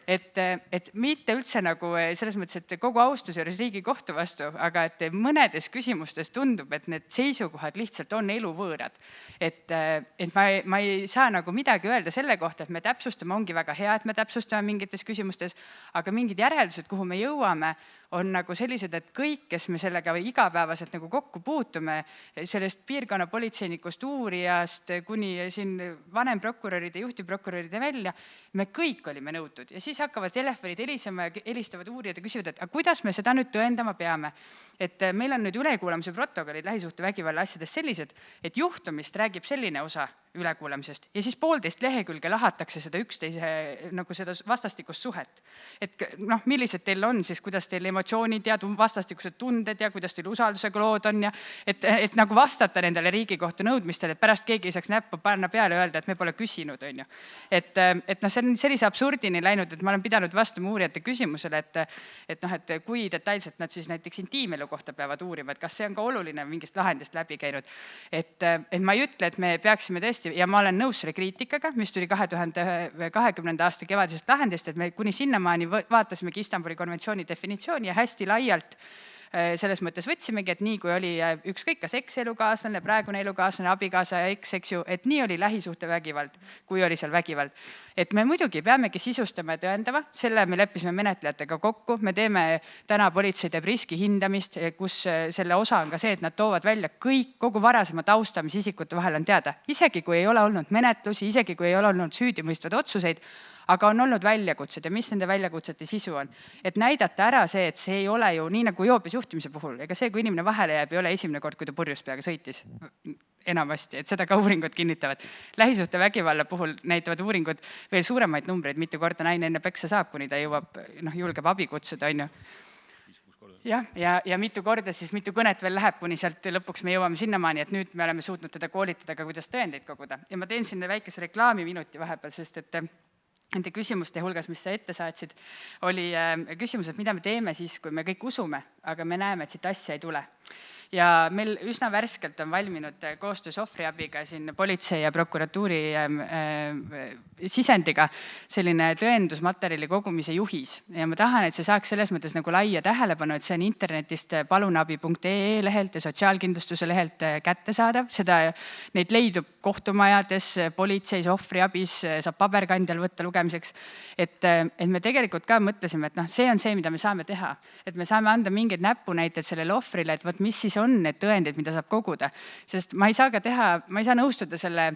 Et mitte üldse nagu selles mõttes, et kogu austuse juures Riigikohtu vastu, aga et mõnedes küsimustes tundub, et need seisukohad lihtsalt on eluvõõrad. Et ma ei saa nagu midagi öelda selle kohta, et me täpsustame, ongi väga hea, et me täpsustame mingites küsimustes, aga mingid järeldused, kuhu me jõuame, on nagu sellised, et kõik, kes me sellega igapäevaselt nagu kokku puutume, sellest piirkonna politseinikust uurijast kuni siin vanemprokuröride, juhtivprokuröride välja, me kõik olime nõutud. Ja siis hakkavad telefonid helisema ja helistavad uurijad ja küsivad, et aga kuidas me seda nüüd tõendama peame. Et meil on nüüd ülekuulamise protokollid lähisuhte vägivalla asjades sellised, et juhtumist räägib selline osa ülekuulamisest ja siis 1,5 lehekülge lahatakse seda üksteise nagu seda vastastikust suhet. Et millised teil on siis, kuidas teil emotsioonid ja vastastikused tunded ja kuidas teil usaldusega lood on ja et nagu vastata nendele Riigikohtu nõudmistele, et pärast keegi ei saaks näppu panna peale ja öelda, et me pole küsinud, on ju. Et see on sellise absurdini läinud, et ma olen pidanud vastama uurijate küsimusele, et kui detailselt nad siis näiteks intiimelu kohta peavad uurima, et kas see on ka oluline mingist lahendist läbi käinud. Et ma ei ütle, et me peaksime tõesti ja ma olen nõus selle kriitikaga, mis tuli 2020. aasta kevadisest lahendist, et me kuni sinnamaani vaatasimegi Istanbuli konventsiooni definitsiooni ja hästi laialt selles mõttes võtsimegi, et nii kui oli ükskõik kas eks-elukaaslane, praegune elukaaslane, abikaasa ja eks ju, et nii oli lähisuhte vägivald, kui oli seal vägivald. Et me muidugi peamegi sisustama ja tõendama, selle me leppisime menetlejatega kokku, me teeme täna politsei teeb riski hindamist, kus selle osa on ka see, et nad toovad välja kogu varasema tausta, mis isikute vahel on teada. Isegi kui ei ole olnud menetlusi, isegi kui ei ole olnud süüdimõistvad otsuseid, aga on olnud väljakutsed ja mis nende väljakutsete sisu on. Et näidata ära see, et see ei ole ju nii nagu joobes juhtimise puhul, ega see, kui inimene vahele jääb, ei ole esimene kord, kui ta purjus peaga sõitis enamasti, et seda ka uuringud kinnitavad. Lähisuhte vägivalla puhul näitavad uuringud veel suuremaid numbreid, mitu korda naine enne peksa saab, kuni ta julgeb abi kutsuda, on ju. Ja mitu korda siis mitu kõnet veel läheb, kuni sealt lõpuks me jõuame sinnamaani, et nüüd me oleme suutnud teda koolitada ka, kuidas tõendeid koguda. Ja ma teen sinna väikese reklaamiminuti vahepeal, sest et nende küsimuste hulgas, mis sa ette saatsid, oli küsimus, et mida me teeme siis, kui me kõik usume, aga me näeme, et siit asja ei tule. Ja meil üsna värskelt on valminud koostöös ohvriabiga siin politsei ja prokuratuuri sisendiga selline tõendusmaterjali kogumise juhis. Ja ma tahan, et see saaks selles mõttes nagu laia tähelepanu, et see on internetist palunabi.ee lehelt ja sotsiaalkindlustuse lehelt kättesaadav. Neid leidub kohtumajades, politseis, ohvriabis, saab paberkandjal võtta lugemiseks. Et me tegelikult ka mõtlesime, et see on see, mida me saame teha. Et me saame anda mingeid näpunäited sellele ohvrile, et võt mis siis on need tõendid, mida saab koguda. Sest ma ei saa nõustuda selle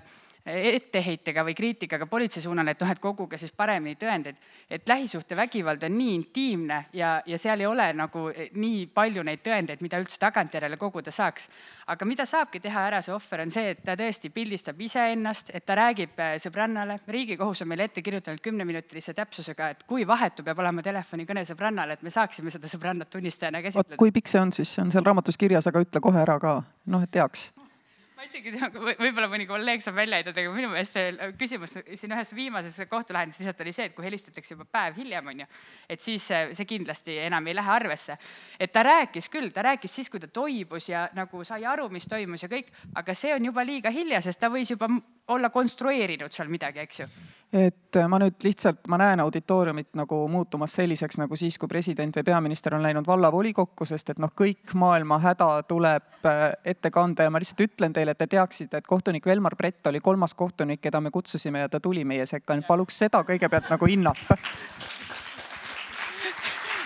etteheitega või kriitikaga politsei suunal, et et koguge siis paremini tõendeid. Et lähisuhtevägivald on nii intiimne ja seal ei ole nagu nii palju neid tõendeid, mida üldse tagantjärele koguda saaks. Aga mida saabki teha ära see ohver on see, et ta tõesti pildistab iseennast, et ta räägib sõbrannale. Riigikohus on meil ette kirjutanud 10-minutilise täpsusega, et kui vahetu peab olema telefonikõne sõbrannale, et me saaksime seda sõbrannat tunnistajana käsitleda. Kui pikk see on siis? See on seal raamatus kirjas, aga ütle kohe ära ka. Et teaks. Ma isegi tea, võib-olla mõni kolleeg saab välja aidata, aga minu meelest see küsimus siin ühes viimases kohtulahendis lihtsalt oli see, et kui helistatakse juba päev hiljem, et siis see kindlasti enam ei lähe arvesse. Et ta rääkis küll, ta rääkis siis, kui ta toibus ja nagu sai aru, mis toimus ja kõik, aga see on juba liiga hilja, sest ta võis juba olla konstrueerinud seal midagi, eks ju. Et ma nüüd lihtsalt, ma näen auditooriumit nagu muutumas selliseks nagu siis, kui president või peaminister on läinud vallavolikokku, sest et kõik maailma häda tuleb ette kanda ja ma lihtsalt ütlen teile, et te teaksite, et kohtunik Velmar Brett oli 3. kohtunik, keda me kutsusime ja ta tuli meie sekka. Paluks seda kõigepealt nagu hinnata.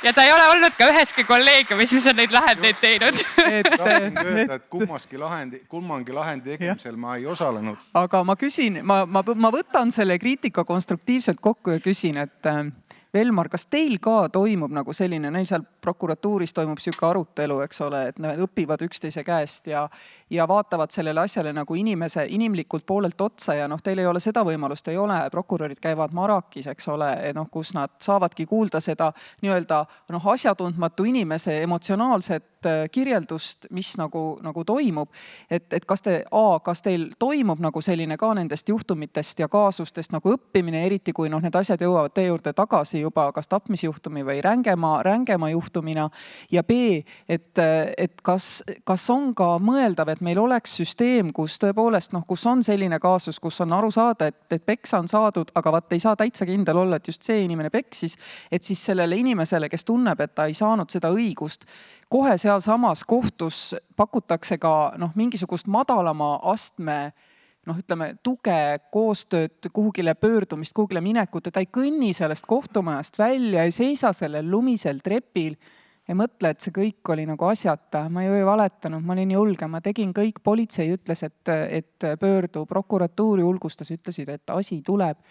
Ja ta ei ole olnud ka üheski kolleegiumis, mis on neid lahendeid teinud. Tahtsin öelda, et kummangi lahendi tegemisel ma ei osalenud. Aga ma küsin, ma võtan selle kriitika konstruktiivselt kokku ja küsin, et Velmar, kas teil ka toimub nagu selline, neil seal prokuratuuris toimub siuke arutelu, eks ole, et nad õpivad üksteise käest ja vaatavad sellele asjale nagu inimlikult poolelt otsa ja teil ei ole seda võimalust, ei ole, prokurörid käivad Marakis, eks ole, kus nad saavadki kuulda seda nii-öelda asjatundmatu inimese emotsionaalset kirjeldust, mis nagu toimub, et kas teil toimub nagu selline ka nendest juhtumitest ja kaasustest nagu õppimine, eriti kui need asjad jõuavad teie juurde tagasi juba kas tapmisjuhtumi või rängema juhtumina ja B, et kas on ka mõeldav, et meil oleks süsteem, kus tõepoolest, kus on selline kaasus, kus on aru saada, et peksa on saadud, aga vaat ei saa täitsa kindel olla, et just see inimene peksis, et siis sellele inimesele, kes tunneb, et ta ei saanud seda õigust, kohe seal samas kohtus pakutakse ka mingisugust madalama astme ütleme, tuge, koostööd, kuhugile pöördumist, kuhugile minekut, et ta ei kõnni sellest kohtumajast välja, ei seisa sellel lumisel trepil ja mõtle, et see kõik oli nagu asjata. Ma ju ei valetanud, ma olin julge, ma tegin kõik, politsei ütles, et pöördu, prokuratuuri julgustas, ütlesid, et asi tuleb.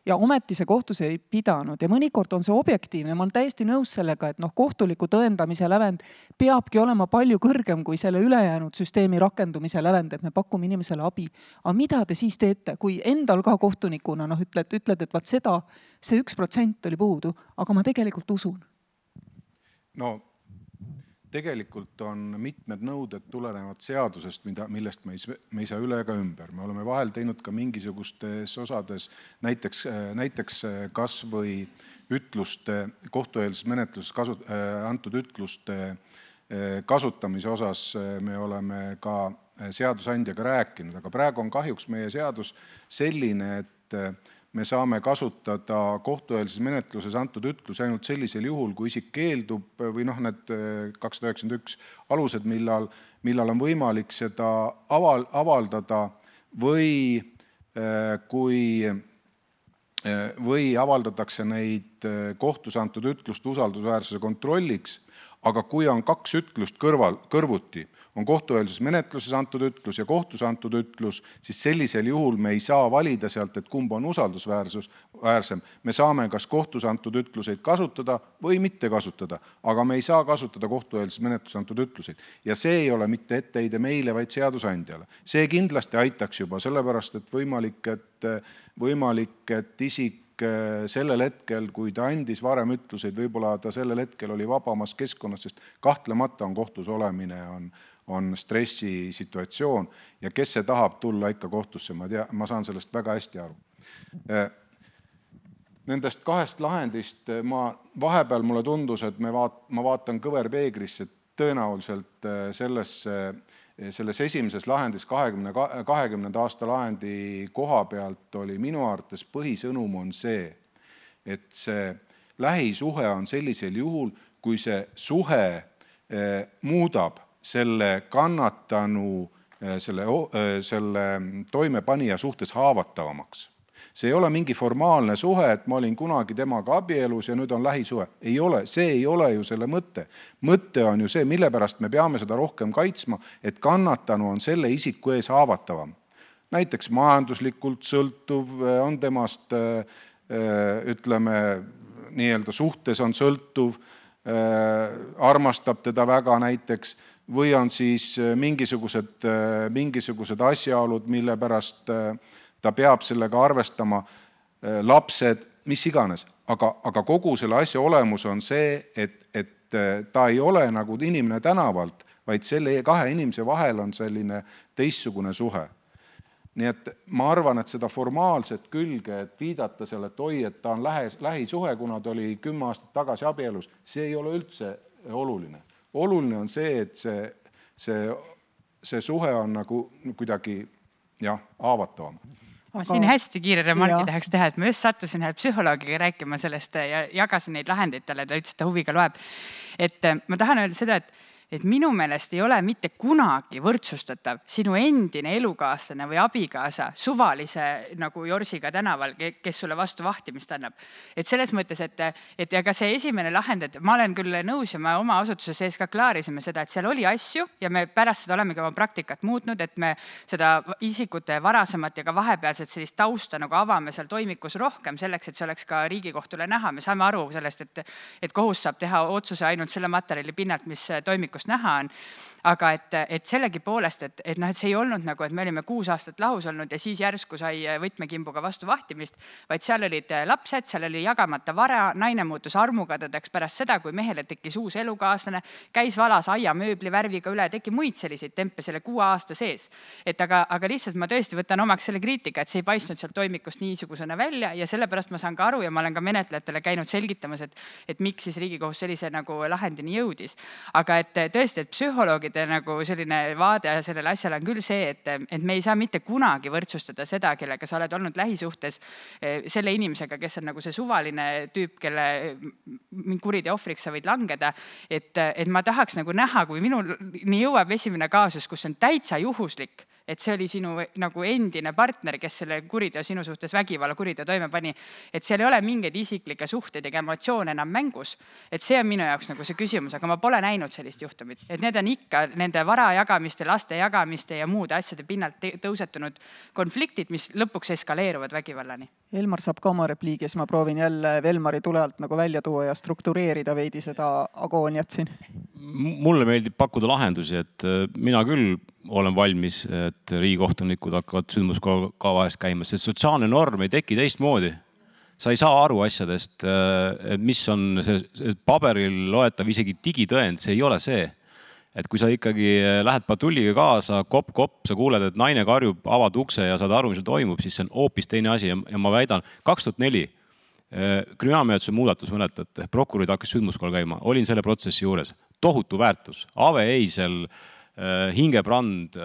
Ja ometi see kohtus ei pidanud ja mõnikord on see objektiivne. Ma olen täiesti nõus sellega, et kohtuliku tõendamise lävend peabki olema palju kõrgem kui selle ülejäänud süsteemi rakendumise lävend, et me pakume inimesele abi. Aga mida te siis teete, kui endal ka kohtunikuna ütled, et vaat seda, see 1% oli puudu, aga ma tegelikult usun? No tegelikult on mitmed nõuded tulenevad seadusest, millest me ei saa üle ega ümber. Me oleme vahel teinud ka mingisugustes osades, näiteks kas või ütluste, kohtueelses menetluses antud ütluste kasutamise osas me oleme ka seadusandjaga rääkinud, aga praegu on kahjuks meie seadus selline, et me saame kasutada kohtueelses menetluses antud ütlus ainult sellisel juhul, kui isik keeldub või need 291 alused, millal on võimalik seda avaldada või avaldatakse neid kohtus antud ütlust usaldusväärsuse kontrolliks, aga kui on 2 ütlust kõrvuti, on kohtueelses menetluses antud ütlus ja kohtus antud ütlus, siis sellisel juhul me ei saa valida sealt, et kumb on usaldusväärsem. Me saame kas kohtus antud ütluseid kasutada või mitte kasutada, aga me ei saa kasutada kohtueelses menetluses antud ütluseid. Ja see ei ole mitte etteheide meile, vaid seadusandjale. See kindlasti aitaks juba, sellepärast, et võimalik, et isik sellel hetkel, kui ta andis varem ütluseid, võib-olla ta sellel hetkel oli vabamas keskkonnas, sest kahtlemata on kohtus olemine, on stressisituatsioon ja kes see tahab tulla ikka kohtusse, ma saan sellest väga hästi aru. Nendest 2 lahendist vahepeal mulle tundus, et ma vaatan kõverpeegrisse, tõenäoliselt selles esimeses lahendis 20. aasta lahendi koha pealt oli minu arvates põhisõnum on see, et see lähisuhe on sellisel juhul, kui see suhe muudab selle kannatanu, selle toimepanija suhtes haavatavamaks. See ei ole mingi formaalne suhe, et ma olin kunagi temaga abielus ja nüüd on lähisuhe. Ei ole, see ei ole ju selle mõte. Mõte on ju see, mille pärast me peame seda rohkem kaitsma, et kannatanu on selle isiku ees haavatavam. näiteks majanduslikult sõltuv, on temast, ütleme, nii-öelda suhtes on sõltuv, armastab teda väga näiteks, või on siis mingisugused asjaolud, mille pärast ta peab sellega arvestama, lapsed, mis iganes. Aga kogu selle asja olemus on see, et ta ei ole nagu inimene tänavalt, vaid selle kahe inimese vahel on selline teistsugune suhe. Nii et ma arvan, et seda formaalset külge, et viidata selle, et oi, et ta on lähisuhe, kuna ta oli 10 aastat tagasi abielus, see ei ole üldse oluline. Oluline on see, et see suhe on nagu kuidagi haavatavam. Ma siin hästi kiire remarki tahaks teha, et ma just sattusin ühe psühholoogiga rääkima sellest ja jagasin neid lahendeid talle, ta ütles, et ta huviga loeb. Et ma tahan öelda seda, et minu meelest ei ole mitte kunagi võrdsustatav sinu endine elukaaslane või abikaasa suvalise nagu Jorsiga tänaval, kes sulle vastu vahtimist annab. Et selles mõttes, et ja ka see esimene lahend, et ma olen küll nõus ja ma oma asutuse sees ka klaarisime seda, et seal oli asju ja me pärast seda olemegi oma praktikat muutnud, et me seda isikute varasemat ja ka vahepealset sellist tausta nagu avame seal toimikus rohkem selleks, et see oleks ka Riigikohtule näha. Me saame aru sellest, et kohus saab teha otsuse ainult selle materjali pinnalt, mis toimikus näha on, aga et sellegi poolest, et see ei olnud nagu, et me olime 6 aastat lahus olnud ja siis järsku sai võtmekimbuga vastu vahtimist, vaid seal olid lapsed, seal oli jagamata vara, naine muutus armukadadeks pärast seda, kui mehele tekkis uus elukaaslane, käis valas aiamööbli värviga üle, tegi muid selliseid tempe selle 6 aasta sees. Aga lihtsalt ma tõesti võtan omaks selle kriitika, et see ei paistnud seal toimikust niisugusena välja ja sellepärast ma saan ka aru ja ma olen ka menetlejatele käinud selgitamas, et miks siis Riigikohus sellise nagu lahendini jõudis. Aga et tõesti, et psühholoogide nagu selline vaade sellele asjale on küll see, et me ei saa mitte kunagi võrdsustada seda, kellega sa oled olnud lähisuhtes selle inimesega, kes on nagu see suvaline tüüp, kelle kuriteo ohvriks sa võid langeda. Et ma tahaks nagu näha, kui minul nii jõuab esimene kaasus, kus on täitsa juhuslik, et see oli sinu nagu endine partner, kes selle kuriteo sinu suhtes vägivalla kuriteo toime pani, et seal ei ole mingeid isiklikke suhteid ega emotsioone enam mängus. Et see on minu jaoks nagu see küsimus, aga ma pole näinud sellist juhtumit. Et need on ikka nende vara jagamiste, laste jagamiste ja muude asjade pinnalt tõusetunud konfliktid, mis lõpuks eskaleeruvad vägivallani. Elmar saab ka oma repliigi, siis ma proovin jälle Velmari tule alt nagu välja tuua ja struktureerida veidi seda agooniat siin. Mulle meeldib pakkuda lahendusi, et mina küll olen valmis, et riigikohtunikud hakkavad sündmuska vahest käima, sest sotsiaalne norm ei teki teistmoodi. Sa ei saa aru asjadest, mis on see paberil loetav, isegi digitõend, see ei ole see. Et kui sa ikkagi lähed patulliga kaasa, kopp, sa kuuled, et naine karjub, avad ukse ja saad aru, mis toimub, siis see on hoopis teine asi ja ma väidan, 2004 kriminaalmenetluse muudatus mäletate, prokurid hakkas sündmuskohal käima, olin selle protsessi juures, tohutu väärtus, Ave Eisel, Hingebrand,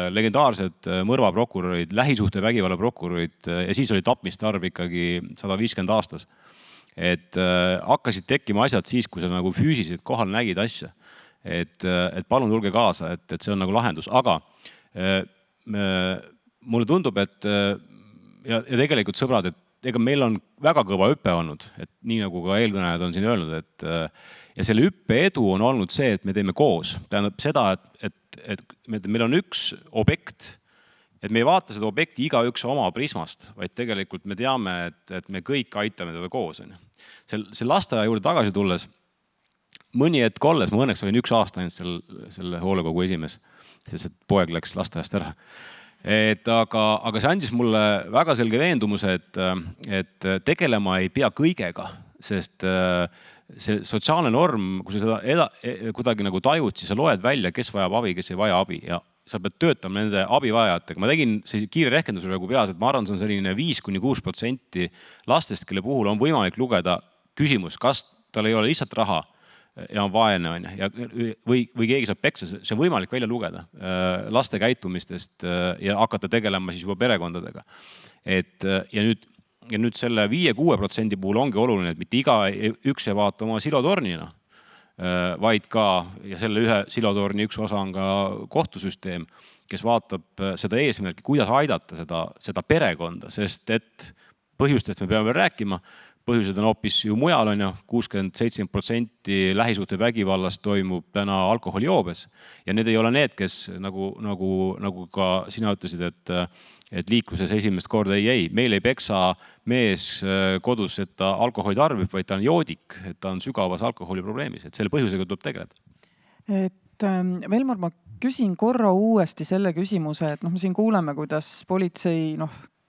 legendaarsed mõrvaprokurorid, lähisuhte vägivalla prokurorid ja siis oli tapmiste arv ikkagi 150 aastas. Et hakkasid tekkima asjad siis, kui sa nagu füüsiliselt kohal nägid asja. Et palun tulge kaasa, et see on nagu lahendus. Aga mulle tundub, et ja tegelikult sõbrad, et ega meil on väga kõva hüppe olnud, et nii nagu ka eelkõnejad on siin öelnud, et ja selle hüppe edu on olnud see, et me teeme koos. Tähendab seda, et meil on üks objekt, et me ei vaata seda objekti igaüks oma prismast, vaid tegelikult me teame, et me kõik aitame teda koos. See lasteaia juurde tagasi tulles, mõni hetk olles, ma õnneks olin 1 aasta ainult selle hoolekogu esimees, sest et poeg läks lasteaiast ära. Aga see andis mulle väga selge veendumuse, et tegelema ei pea kõigega, sest see sotsiaalne norm, kui sa seda kuidagi nagu tajud, siis sa loed välja, kes vajab abi, kes ei vaja abi ja sa pead töötama nende abivajajatega. Ma tegin kiire rehkenduse praegu peas, et ma arvan, see on selline 5-6% lastest, kelle puhul on võimalik lugeda küsimus, kas tal ei ole lihtsalt raha ja on vaene või keegi saab peksa, see on võimalik välja lugeda laste käitumistest ja hakata tegelema siis juba perekondadega. Ja nüüd selle 5-6% puhul ongi oluline, et mitte iga üks ei vaata oma silotornina, vaid ka, ja selle ühe silotorni üks osa on ka kohtusüsteem, kes vaatab seda eesmärki, kuidas aidata seda perekonda, sest et põhjustest me peame rääkima, põhjused on hoopis ju mujal, on ju, 60-70% lähisuhte vägivallast toimub täna alkoholijoobes ja need ei ole need, kes nagu ka sina ütlesid, et liikluses esimest korda ei, meil ei peksa mees kodus, et ta alkoholi tarbib, vaid ta on joodik, et ta on sügavas alkoholiprobleemis, et selle põhjusega tuleb tegeleda. Et Velmar, ma küsin korra uuesti selle küsimuse, et me siin kuuleme, kuidas politsei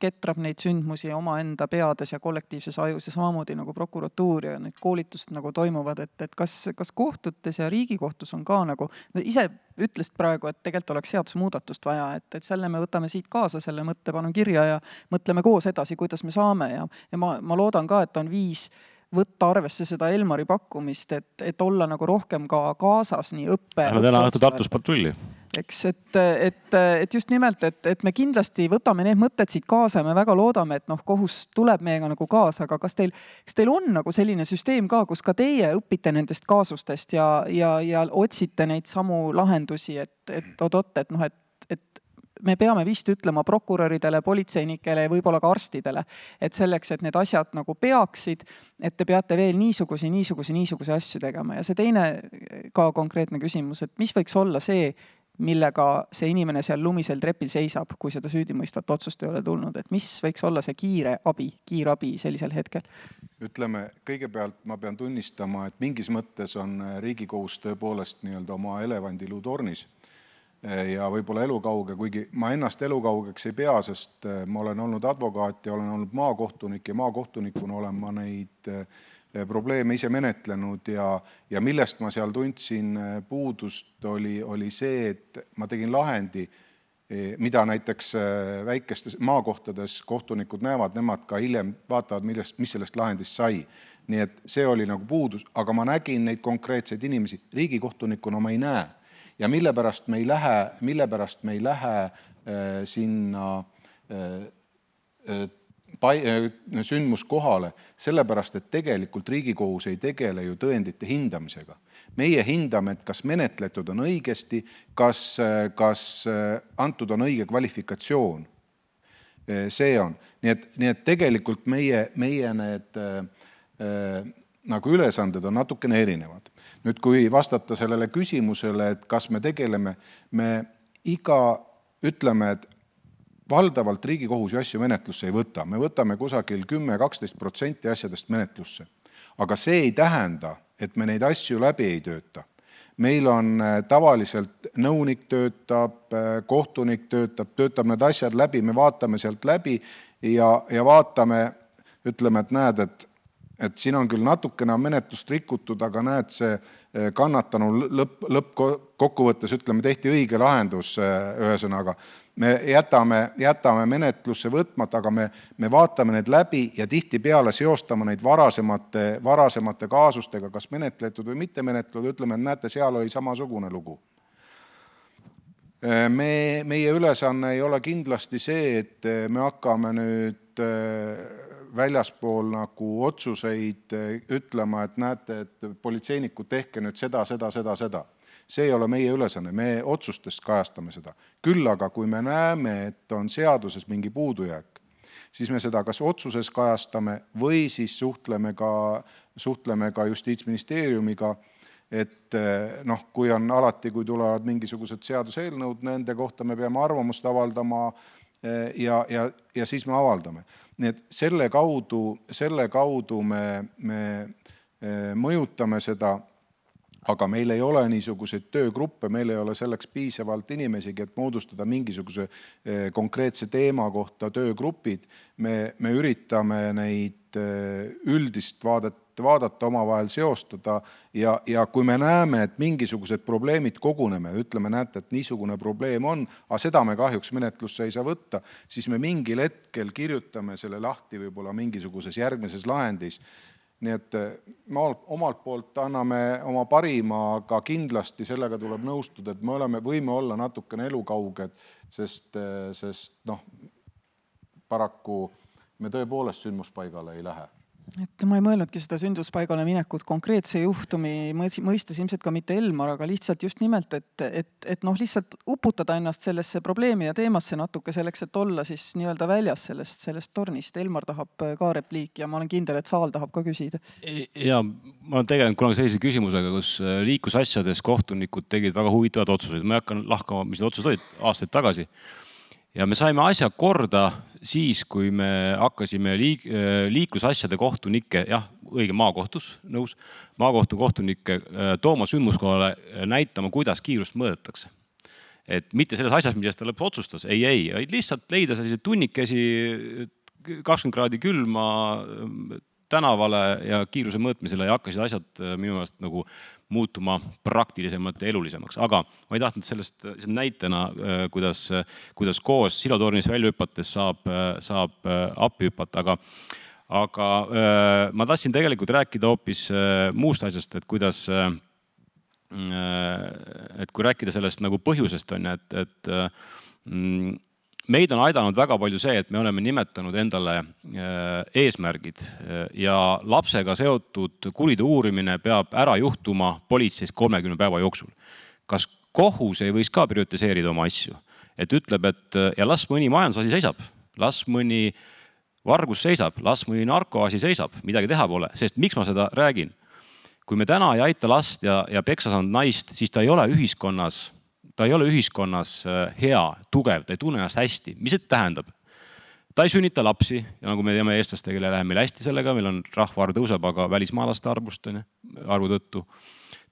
ketrab neid sündmusi omaenda peades ja kollektiivses ajus ja samamoodi nagu prokuratuur ja need koolitust nagu toimuvad, et kas kohtutes ja Riigikohtus on ka nagu, ise ütlesid praegu, et tegelikult oleks seadusemuudatust vaja, et selle me võtame siit kaasa, selle mõtte panen kirja ja mõtleme koos edasi, kuidas me saame ja ma loodan ka, et on viis võtta arvesse seda Elmari pakkumist, et olla nagu rohkem ka kaasas nii õppe. Lähme täna õhtu Tartus patrulli. Eks, et just nimelt, et me kindlasti võtame need mõtted siit kaasa ja me väga loodame, et kohus tuleb meiega nagu kaasa, aga kas teil on nagu selline süsteem ka, kus ka teie õpite nendest kaasustest ja otsite neid samu lahendusi, et me peame vist ütlema prokuröridele, politseinikele ja võib-olla ka arstidele, et selleks, et need asjad nagu peaksid, et te peate veel niisuguse asju tegema. Ja see teine ka konkreetne küsimus, et mis võiks olla see, millega see inimene seal lumisel trepil seisab, kui seda süüdimõistvat otsust ei ole tulnud, et mis võiks olla see kiirabi sellisel hetkel? Ütleme, kõigepealt ma pean tunnistama, et mingis mõttes on Riigikohus tõepoolest nii-öelda oma elevandiluutornis ja võib-olla elukauge, kuigi ma ennast elukaugeks ei pea, sest ma olen olnud advokaat ja olen olnud maakohtunik ja maakohtunikuna olen ma neid probleeme ise menetlenud ja millest ma seal tundsin puudust oli see, et ma tegin lahendi, mida näiteks väikestes maakohtades kohtunikud näevad, nemad ka hiljem vaatavad, mis sellest lahendist sai. Nii et see oli nagu puudus, aga ma nägin neid konkreetseid inimesi. Riigikohtunikuna ma ei näe. Ja mille pärast me ei lähe sinna sündmuskohale, sellepärast, et tegelikult Riigikohus ei tegele ju tõendite hindamisega. Meie hindame, et kas menetletud on õigesti, kas antud on õige kvalifikatsioon. See on. Nii et tegelikult meie need nagu ülesanded on natukene erinevad. Nüüd, kui vastata sellele küsimusele, et kas me tegeleme, me ütleme, et valdavalt Riigikohus ju asju menetlusse ei võta. Me võtame kusagil 10-12% asjadest menetlusse. Aga see ei tähenda, et me neid asju läbi ei tööta. Meil on tavaliselt nõunik töötab, kohtunik töötab need asjad läbi, me vaatame sealt läbi ja vaatame, ütleme, et näed, et siin on küll natukene menetlust rikutud, aga näed, see kannatanu lõppkokkuvõttes, ütleme, tehti õige lahendus ühesõnaga. Me jätame menetlusse võtmata, aga me vaatame need läbi ja tihti peale seostama neid varasemate kaasustega, kas menetletud või mitte menetletud, ütleme, et näete, seal oli samasugune lugu. Meie ülesanne ei ole kindlasti see, et me hakkame nüüd väljaspool nagu otsuseid ütlema, et näete, et politseinikud tehke nüüd seda. See ei ole meie ülesanne, me otsustest kajastame seda. Küll aga, kui me näeme, et on seaduses mingi puudujääk, siis me seda kas otsuses kajastame või siis suhtleme ka Justiitsministeeriumiga, et kui on alati, kui tulevad mingisugused seaduseelnõud, nende kohta me peame arvamust avaldama ja siis me avaldame. Nii et selle kaudu me mõjutame seda, aga meil ei ole niisuguseid töögruppe, meil ei ole selleks piisavalt inimesigi, et moodustada mingisuguse konkreetse teema kohta töögrupid. Me üritame neid üldist vaadata, omavahel seostada ja kui me näeme, et mingisugused probleemid koguneme, ütleme, näete, et niisugune probleem on, aga seda me kahjuks menetlusse ei saa võtta, siis me mingil hetkel kirjutame selle lahti võib-olla mingisuguses järgmises lahendis. Nii et me omalt poolt anname oma parima, aga kindlasti sellega tuleb nõustuda, et me võime olla natukene elukauged, sest paraku me tõepoolest sündmuspaigale ei lähe. et ma ei mõelnudki seda sünduspaigale minekut konkreetse juhtumi mõistes ilmselt ka mitte Elmar, aga lihtsalt just nimelt, et noh, lihtsalt uputada ennast sellesse probleemi ja teemasse natuke selleks, et olla siis nii-öelda väljas sellest tornist. Elmar tahab ka repliiki ja ma olen kindel, et saal tahab ka küsida. Ja ma olen tegelenud kunagi sellise küsimusega, kus liiklusasjades kohtunikud tegid väga huvitavad otsuseid. Ma ei hakka lahkama, mis need otsused olid aastaid tagasi. Ja me saime asja korda siis, kui me hakkasime liiklusasjade kohtunikke, jah, õige maakohtus, nõus, maakohtu kohtunikke tooma sündmuskohale näitama, kuidas kiirust mõõdetakse. Et mitte selles asjas, millest ta lõpuks otsustas, ei, lihtsalt leida sellised tunnikesi 20 kraadi külma tänavale ja kiiruse mõõtmisele ja hakkasid asjad minu meelest nagu muutuma praktilisemalt ja elulisemaks. Aga ma ei tahtnud sellest näitena, kuidas koos silotornis välja hüpates saab appi hüpata, aga ma tahtsin tegelikult rääkida hoopis muust asjast, et kuidas, et kui rääkida sellest nagu põhjusest on, et meid on aidanud väga palju see, et me oleme nimetanud endale eesmärgid ja lapsega seotud kuriteo uurimine peab ära juhtuma politseis 30 päeva jooksul. Kas kohus ei võiks ka prioritiseerida oma asju? Et ütleb, et ja las mõni majandusasi seisab, las mõni vargus seisab, las mõni narkoasi seisab, midagi teha pole, sest miks ma seda räägin? Kui me täna ei aita last ja peksa saanud naist, siis ta ei ole ühiskonnas hea, tugev, ta ei tunne ennast hästi. Mis see tähendab? Ta ei sünnita lapsi ja nagu me teame eestlastega läheb meil hästi sellega, meil on rahvaarv tõuseb, aga välismaalaste arvu tõttu.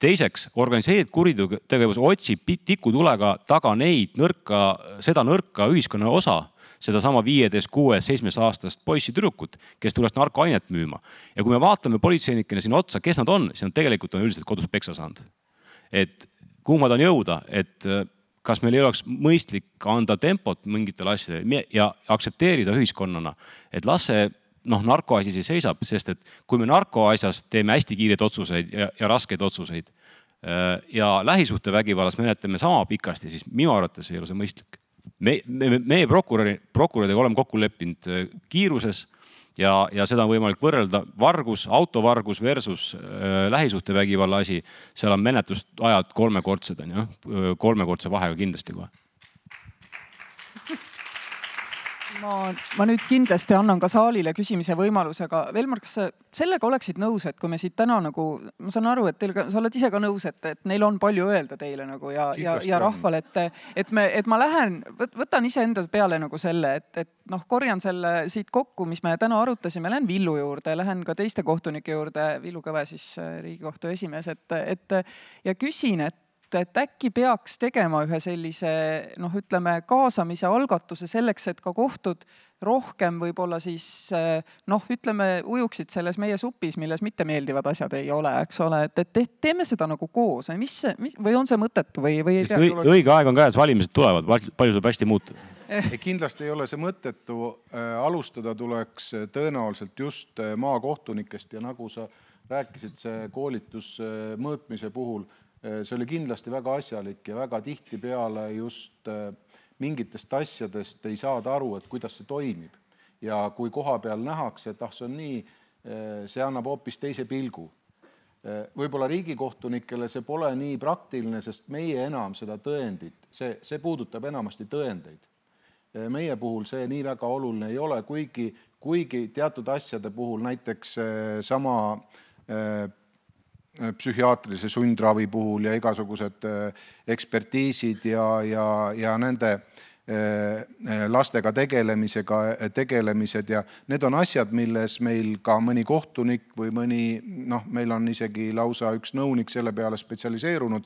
Teiseks, organiseeritud kuritegevus otsib tikutulega taga seda nõrka ühiskonna osa, seda sama 15, 6, 7 aastast poissi-tüdrukut, kes tuleks narkoainet müüma. Ja kui me vaatame politseinikena siin otsa, kes nad on, siis nad tegelikult on üldiselt kodus peksa saanud. Et kuhu ma tahan jõuda, et kas meil ei oleks mõistlik anda tempot mingitel asjadel ja aktsepteerida ühiskonnana, et las see narkoasi seisab, sest et kui me narkoasjas teeme hästi kiireid otsuseid ja raskeid otsuseid ja lähisuhtevägivallas menetleme sama pikasti, siis minu arvates ei ole see mõistlik. Meie prokuröridega oleme kokku leppinud kiiruses ja seda on võimalik võrrelda autovargus versus lähisuhtevägivalla asi. Seal on menetlusajad kolmekordse vahega kindlasti kohe. Ma nüüd kindlasti annan ka saalile küsimise võimalusega. Velmar, kas sa sellega oleksid nõus, et kui me siit täna nagu, ma saan aru, et sa oled ise ka nõus, et neil on palju öelda teile nagu ja rahvale, et ma võtan ise enda peale nagu selle, et korjan selle siit kokku, mis me täna arutasime, lähen Villu juurde, lähen ka teiste kohtunike juurde, Villu Kõve siis Riigikohtu esimees, ja küsin, et äkki peaks tegema ühe sellise, ütleme, kaasamise algatuse selleks, et ka kohtud rohkem võib-olla siis, ütleme, ujuksid selles meie supis, milles mitte meeldivad asjad ei ole, eks ole, et teeme seda nagu koos. Või on see mõttetu või ei tea? Õige aeg on käes, valimised tulevad, palju saab hästi muuta? Kindlasti ei ole see mõttetu. Alustada tuleks tõenäoliselt just maakohtunikest ja nagu sa rääkisid, see koolitus mõõtmise puhul, see oli kindlasti väga asjalik ja väga tihti peale just mingitest asjadest ei saada aru, et kuidas see toimib. Ja kui koha peal nähakse, et see on nii, see annab hoopis teise pilgu. Võib-olla riigikohtunikele see pole nii praktiline, sest meie enam seda tõendit, see puudutab enamasti tõendeid. Meie puhul see nii väga oluline ei ole, kuigi teatud asjade puhul, näiteks sama psühhiaatrilise sundravi puhul ja igasugused ekspertiisid ja nende lastega tegelemised ja need on asjad, milles meil ka mõni kohtunik või meil on isegi lausa üks nõunik selle peale spetsialiseerunud.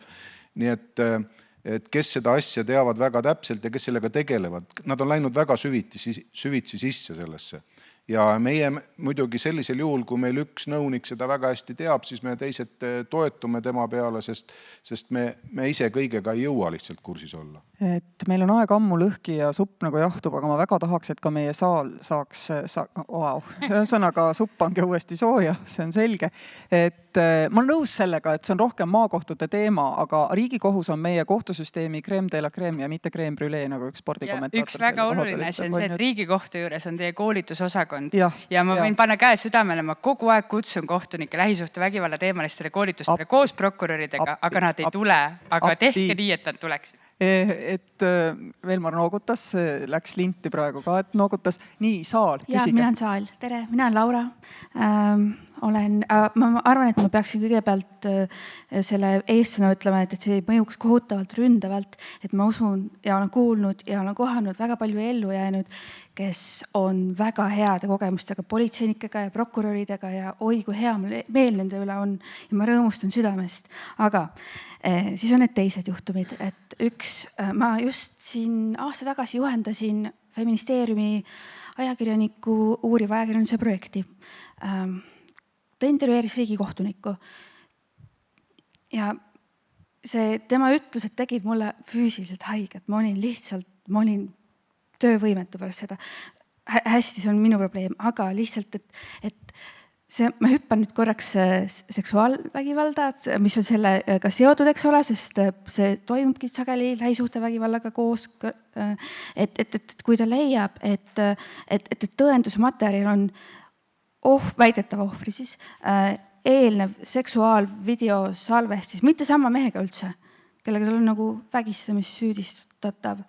Nii et kes seda asja teavad väga täpselt ja kes sellega tegelevad, nad on läinud väga süvitsi sisse sellesse. Ja meie muidugi sellisel juhul, kui meil üks nõunik seda väga hästi teab, siis me teised toetume tema peale, sest me ise kõigega ei jõua lihtsalt kursis olla. Et meil on aeg ammu lõhki ja supp nagu jahtub, aga ma väga tahaks, et ka meie saal saaks ühesõnaga supp ongi uuesti sooja, see on selge. Et ma olen nõus sellega, et see on rohkem maakohtute teema, aga Riigikohus on meie kohtusüsteemi crème de la crème ja mitte crème brûlée, nagu üks spordikommentaator. Üks väga oluline, see on see, et Riigikohtu juures on teie koolitusosakond valdkond ja ma võin panna käe südamele, ma kogu aeg kutsun kohtunikke lähisuhtevägivalla teemalistele koolitustele koos prokuröridega, aga nad ei tule, aga tehke nii, et nad tuleksid. Et Velmar noogutas, läks linti praegu ka, et noogutas. Nii, Saal, küsige. Mina on Saal. Tere, mina olen Laura. Ma arvan, et ma peaksin kõigepealt selle eessõna ütlema, et see mõjuks kohutavalt ründavalt, et ma usun ja olen kuulnud ja olen kohanud väga palju ellu jäänud, kes on väga heade kogemustega politseinikega ja prokuröridega ja oi, kui hea meel nende üle on ja ma rõõmustan südamest. Aga siis on need teised juhtumid, et ma just siin aasta tagasi juhendasin Feministeeriumi ajakirjaniku uuriva ajakirjanduse projekti. Ta intervjueeris riigikohtunikku ja tema ütlused tegid mulle füüsiliselt haiget. Ma olin töövõimetu pärast seda. Hästi, see on minu probleem, aga lihtsalt, et ma hüppan nüüd korraks seksuaalvägivalda, mis on sellega seotud, eks ole, sest see toimubki sageli lähisuhtevägivallaga koos. Et kui ta leiab, et tõendusmaterjal on väidetav ohvri, siis eelnev seksuaalvideo salvestis, mitte sama mehega üldse, kellega tal on nagu vägistamissüüdistatav.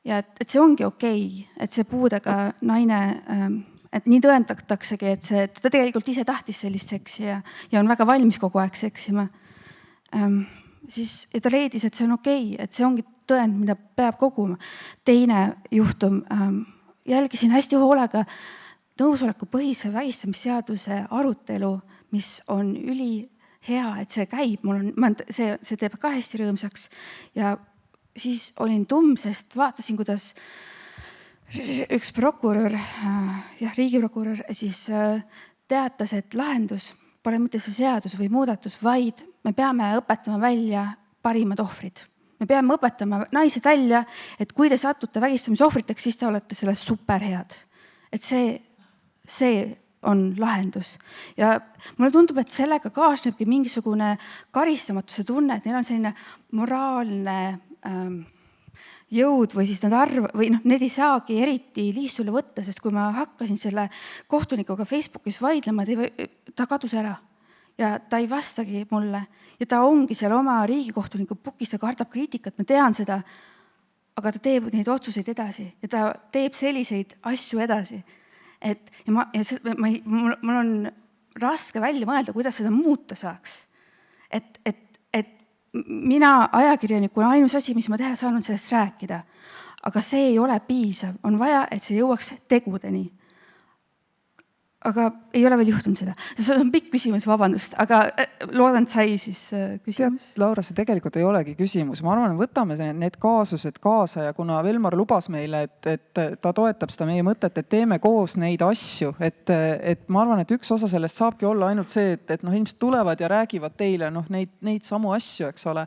Ja et see ongi okei, et see puudega naine, et nii tõendataksegi, et ta tegelikult ise tahtis sellist seksi ja on väga valmis kogu aeg seksima. Ja ta leidis, et see on okei, et see ongi tõend, mida peab koguma. Teine juhtum, jälgisin hästi hoolega nõusolekupõhise vägistamisseaduse arutelu, mis on ülihea, et see käib. See teeb ka hästi rõõmsaks ja siis olin sest vaatasin, kuidas üks prokurör, riigiprokurör siis teatas, et lahendus pole mitte see seadus või muudatus, vaid me peame õpetama välja parimad ohvrid. Me peame õpetama naised välja, et kui te satute vägistamisohvriteks, siis te olete selles superhead. Et see on lahendus. Ja mulle tundub, et sellega kaasnebki mingisugune karistamatuse tunne, et neil on selline moraalne jõud või siis need ei saagi eriti liistule võtta, sest kui ma hakkasin selle kohtunikuga Facebookis vaidlema, ta kadus ära ja ta ei vastagi mulle ja ta ongi seal oma riigikohtuniku pukis, ta kardab kriitikat, ma tean seda, aga ta teeb neid otsuseid edasi ja ta teeb selliseid asju edasi. Mul on raske välja mõelda, kuidas seda muuta saaks. Et mina ajakirjanikuna ainus asi, mis ma teha saan, on sellest rääkida. Aga see ei ole piisav. On vaja, et see jõuaks tegudeni. Aga ei ole veel juhtunud seda. See on pikk küsimus, vabandust, aga loodan, et sai siis küsimus. Laura, see tegelikult ei olegi küsimus. Ma arvan, võtame need kaasused kaasa ja kuna Velmar lubas meile, et ta toetab seda meie mõtet, et teeme koos neid asju, et ma arvan, et üks osa sellest saabki olla ainult see, et inimesed tulevad ja räägivad teile neid samu asju, eks ole.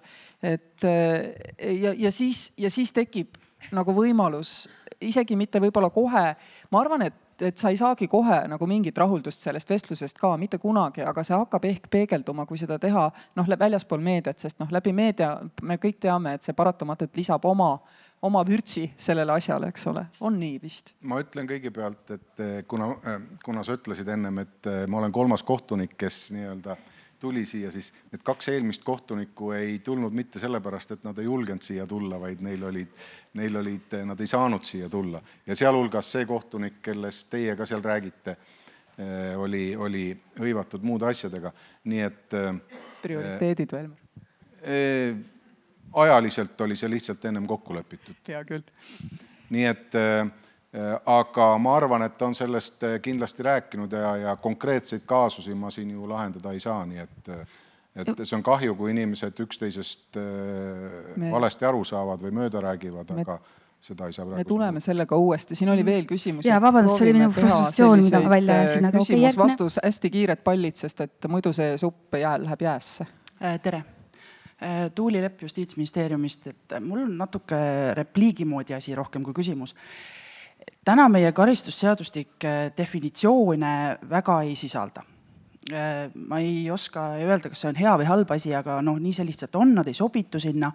Ja siis tekib nagu võimalus, isegi mitte võib-olla kohe, ma arvan, et sa ei saagi kohe nagu mingit rahuldust sellest vestlusest ka, mitte kunagi, aga see hakkab ehk peegelduma, kui seda teha väljaspool meediat, sest läbi meedia me kõik teame, et see paratamatult lisab oma vürtsi sellele asjale, eks ole. On nii vist? Ma ütlen kõigepealt, et kuna sa ütlesid ennem, et ma olen 3. kohtunik, kes nii-öelda tuli siia, siis need 2 eelmist kohtunikku ei tulnud mitte sellepärast, et nad ei julgenud siia tulla, vaid nad ei saanud siia tulla. Ja sealhulgas see kohtunik, kellest teie ka seal räägite, oli hõivatud muude asjadega. Nii et prioriteedid, Velmar? Ajaliselt oli see lihtsalt ennem kokku lepitud. Hea küll. Nii et aga ma arvan, et on sellest kindlasti rääkinud ja konkreetseid kaasusi ma siin ju lahendada ei saa, nii et see on kahju, kui inimesed üksteisest valesti aru saavad või mööda räägivad, aga seda ei saa praegu. Me tuleme sellega uuesti, siin oli veel küsimus. Ja vabandust, oli minu frustratsioon, mida ma välja ajasin, aga okei, järgne. Vastus hästi kiired pallid, sest et muidu see supp läheb jäässe. Tere. Tuuli Lepp Justiitsministeeriumist, et mul on natuke repliigi moodi asi rohkem kui küsimus. Täna meie karistusseadustik definitsioone väga ei sisalda. Ma ei oska öelda, kas see on hea või halb asi, aga nii see lihtsalt on, nad ei sobitu sinna.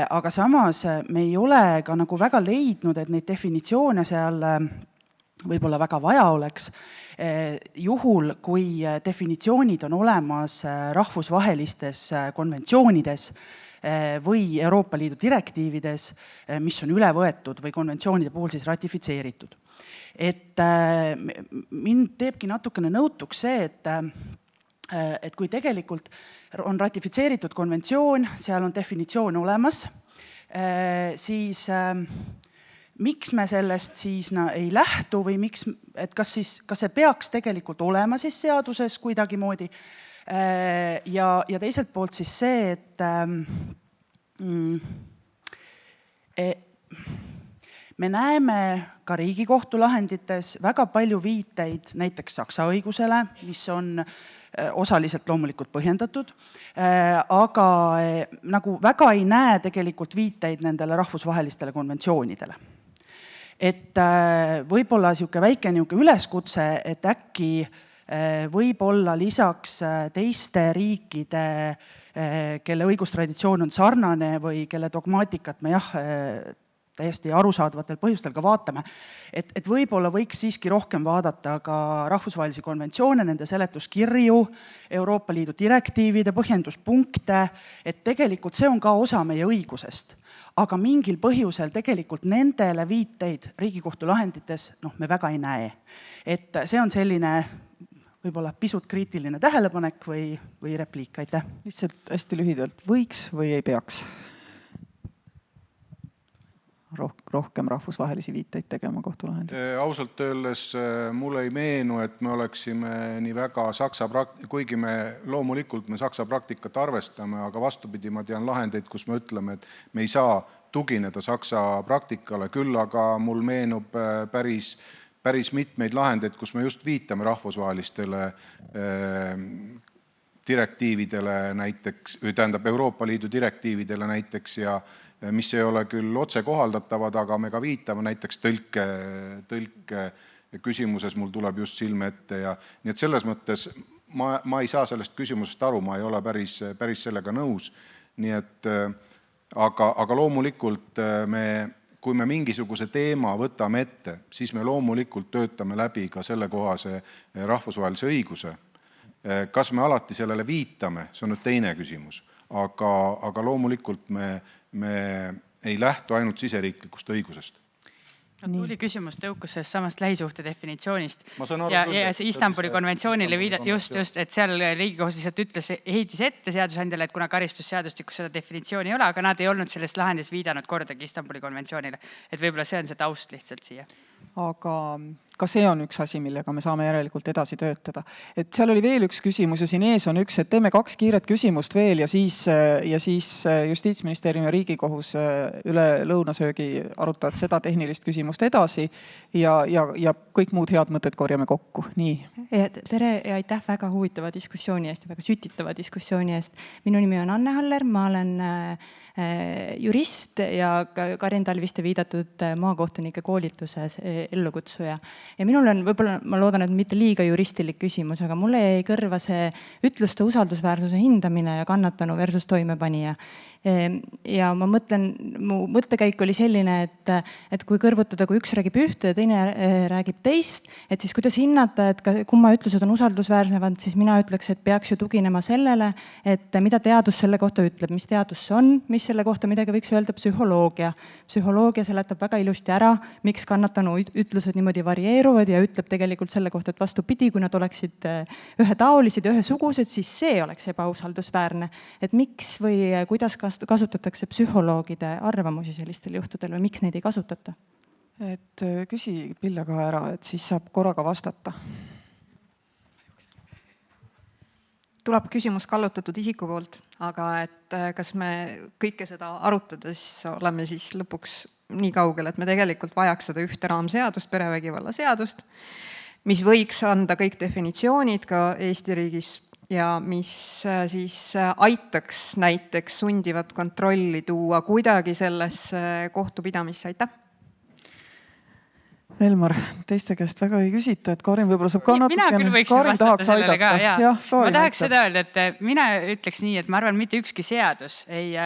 Aga samas me ei ole ka nagu väga leidnud, et neid definitsioone seal võib-olla väga vaja oleks, juhul, kui definitsioonid on olemas rahvusvahelistes konventsioonides või Euroopa Liidu direktiivides, mis on üle võetud või konventsioonide puhul siis ratifitseeritud. Et mind teebki natukene nõutuks see, et kui tegelikult on ratifitseeritud konventsioon, seal on definitsioon olemas, siis miks me sellest siis ei lähtu või miks, et kas see peaks tegelikult olema siis seaduses kuidagimoodi ja teiselt poolt siis see, et me näeme ka Riigikohtu lahendites väga palju viiteid näiteks Saksa õigusele, mis on osaliselt loomulikult põhjendatud, aga nagu väga ei näe tegelikult viiteid nendele rahvusvahelistele konventsioonidele. Et võib-olla siuke väike üleskutse, et äkki võib-olla lisaks teiste riikide, kelle õigustraditsioon on sarnane või kelle dogmaatikat me täiesti arusaadavatel põhjustel ka vaatame, et võib-olla võiks siiski rohkem vaadata ka rahvusvahelisi konventsioone, nende seletuskirju, Euroopa Liidu direktiivide põhjenduspunkte, et tegelikult see on ka osa meie õigusest. Aga mingil põhjusel tegelikult nendele viiteid Riigikohtu lahendites me väga ei näe. Et see on selline võib-olla pisut kriitiline tähelepanek või repliik, aitäh. Lihtsalt hästi lühidalt, võiks või ei peaks rohkem rahvusvahelisi viiteid tegema kohtulahendid? Ausalt öeldes mulle ei meenu, et me oleksime nii väga kuigi me loomulikult Saksa praktikat arvestame, aga vastupidi, ma tean lahendeid, kus me ütleme, et me ei saa tugineda Saksa praktikale, küll aga mul meenub päris mitmeid lahendeid, kus me just viitame rahvusvahelistele direktiividele näiteks, või tähendab Euroopa Liidu direktiividele näiteks ja mis ei ole küll otse kohaldatavad, aga me ka viitame näiteks tõlke küsimuses mul tuleb just silme ette ja nii et selles mõttes ma ei saa sellest küsimusest aru, ma ei ole päris sellega nõus. Nii et aga loomulikult kui me mingisuguse teema võtame ette, siis me loomulikult töötame läbi ka sellekohase rahvusvahelise õiguse. Kas me alati sellele viitame, see on nüüd teine küsimus, aga loomulikult me ei lähtu ainult siseriiklikust õigusest. Tuli küsimus tõukus sellest samast lähisuhte definitsioonist ja Istanbuli konventsioonile just, et seal Riigikohus lihtsalt heitis ette seadusandjale, et kuna karistusseadustikus seda definitsiooni ei ole, aga nad ei olnud sellest lahendis viidanud kordagi Istanbuli konventsioonile. Et võib-olla see on see taust lihtsalt siia. Aga ka see on üks asi, millega me saame järelikult edasi töötada. Et seal oli veel üks küsimus ja siin ees on üks, et teeme 2 kiiret küsimust veel ja siis Justiitsministeerium ja Riigikohus üle lõunasöögi arutavad seda tehnilist küsimust edasi ja kõik muud head mõtted korjame kokku. Nii. Tere ja aitäh väga huvitava diskussiooni eest ja väga sütitava diskussiooni eest. Minu nimi on Anne Haller, ma olen jurist ja Karin Talviste viidatud maakohtunike koolituses ellukutsuja. Ja minul on võib-olla, ma loodan, et mitte liiga juristilik küsimus, aga mulle jäi kõrva see ütluste usaldusväärsuse hindamine ja kannatanu versus toimepanija. Ja ma mõtlen, mu mõttekäik oli selline, et kui kõrvutada, kui üks räägib ühte ja teine räägib teist, et siis kuidas hinnata, et kumma ütlused on usaldusväärsemad, siis mina ütleks, et peaks ju tuginema sellele, et mida teadus selle kohta ütleb, mis teadus see on, mis selle kohta midagi võiks öelda psühholoogia. Psühholoogia seletab väga ilusti ära, miks kannatanu ütlused niimoodi varieeruvad ja ütleb tegelikult selle kohta, et vastupidi, kui nad oleksid ühetaolised ja ühesugused, siis see oleks ebausaldusväärne. Et miks või kuidas kasutatakse psühholoogide arvamusi sellistel juhtudel või miks neid ei kasutata? Et küsi Pille ka ära, et siis saab korraga vastata. Tuleb küsimus kallutatud isiku poolt, aga et kas me kõike seda arutades oleme siis lõpuks nii kaugel, et me tegelikult vajaks seda ühte raamseadust, perevägivalla seadust, mis võiks anda kõik definitsioonid ka Eesti riigis ja mis siis aitaks näiteks sundivat kontrolli tuua kuidagi sellesse kohtupidamisse, aitäh? Velmar, teiste käest väga ei küsita, et Karin võib-olla saab ka mina küll võiksin Karin vastata sellele ka, aidata. Ma tahaks seda öelda, et mina ütleks nii, et ma arvan, mitte ükski seadus ei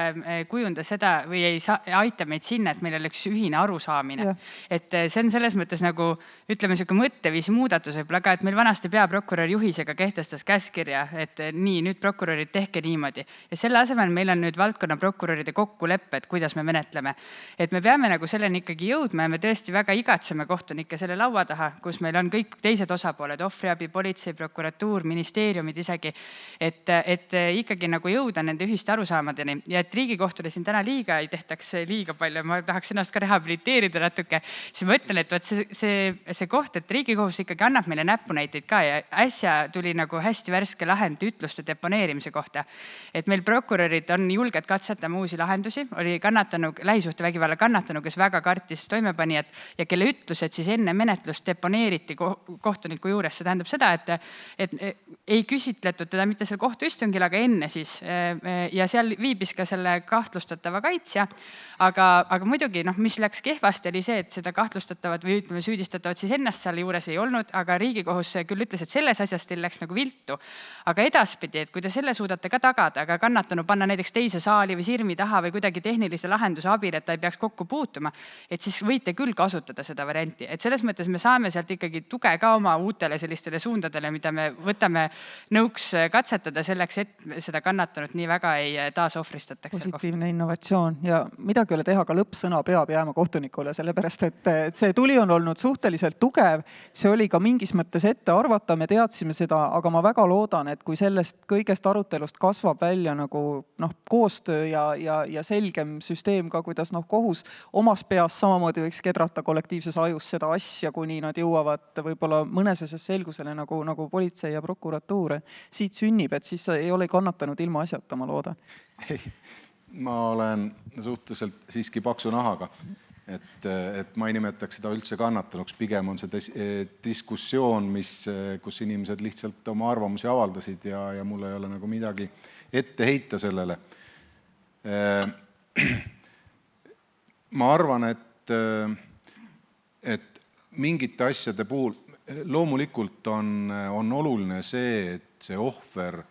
kujunda seda või ei aita meid sinna, et meil oleks ühine arusaamine. Et see on selles mõttes nagu, ütleme, mõtteviisi muudatus võib-olla ka, et meil vanasti peaprokurör juhisega kehtestas käskirja, et nii, nüüd prokurörid tehke niimoodi. Ja selle asemel meil on nüüd valdkonna prokuröride kokkulepped, kuidas me menetleme. Et me peame nagu selleni ikkagi jõudma ja me tõesti väga igatseme kohtunikke selle laua taha, kus meil on kõik teised osapooled, ohvriabi, politsei, prokuratuur, ministeeriumid isegi, et ikkagi nagu jõuda nende ühiste arusaamadeni ja et Riigikohtule siin täna liiga ei tehtaks liiga palju, ma tahaks ennast ka rehabiliteerida natuke, siis ma ütlen, et see koht, et Riigikohus ikkagi annab meile näpunäiteid ka ja äsja tuli nagu hästi värske lahend ütluste deponeerimise kohta, et meil prokurörid on julged katsetama uusi lahendusi, oli kannatanu, lähisuhtevägivalla kannatanu, kes väga kartis toimepanijat ja kelle ütlused siis enne menetlust deponeeriti kohtuniku juures. See tähendab seda, et ei küsitletud teda mitte seal kohtuistungil, aga enne siis. Ja seal viibis ka selle kahtlustatava kaitsja. Aga muidugi, mis läks kehvasti, oli see, et seda kahtlustatavat või ütleme süüdistatavat siis ennast seal juures ei olnud, aga Riigikohus küll ütles, et selles asjas teil läks nagu viltu. Aga edaspidi, et kui te selle suudate ka tagada, aga kannatanu panna näiteks teise saali või sirmi taha või kuidagi tehnilise lahenduse abil, et ta ei peaks kokku puutuma, et siis võite küll kasutada seda varianti. Et selles mõttes me saame sealt ikkagi tuge ka oma uutele sellistele suundadele, mida me võtame nõuks katsetada selleks, et seda kannatanud nii väga ei taasohvristataks. Positiivne innovatsioon ja midagi ole teha, ka lõppsõna peab jääma kohtunikule, sellepärast et see tuli on olnud suhteliselt tugev, see oli ka mingis mõttes ette arvata, me teadsime seda, aga ma väga loodan, et kui sellest kõigest arutelust kasvab välja nagu koostöö ja selgem süsteem ka, kuidas kohus omas peas samamoodi võiks kedrata kollektiivses ajus seda asja, kuni nad jõuavad võib-olla mõnesesest selgusele nagu politsei ja prokuratuur. Siit sünnib, et siis ei ole kannatanud ilma asjata, ma loodan. Ma olen suhteliselt siiski paksu nahaga, et ma ei nimetaks seda üldse kannatanuks. Pigem on see diskussioon, kus inimesed lihtsalt oma arvamusi avaldasid ja mul ei ole nagu midagi ette heita sellele. Ma arvan, et mingite asjade puhul loomulikult on oluline see, et see ohver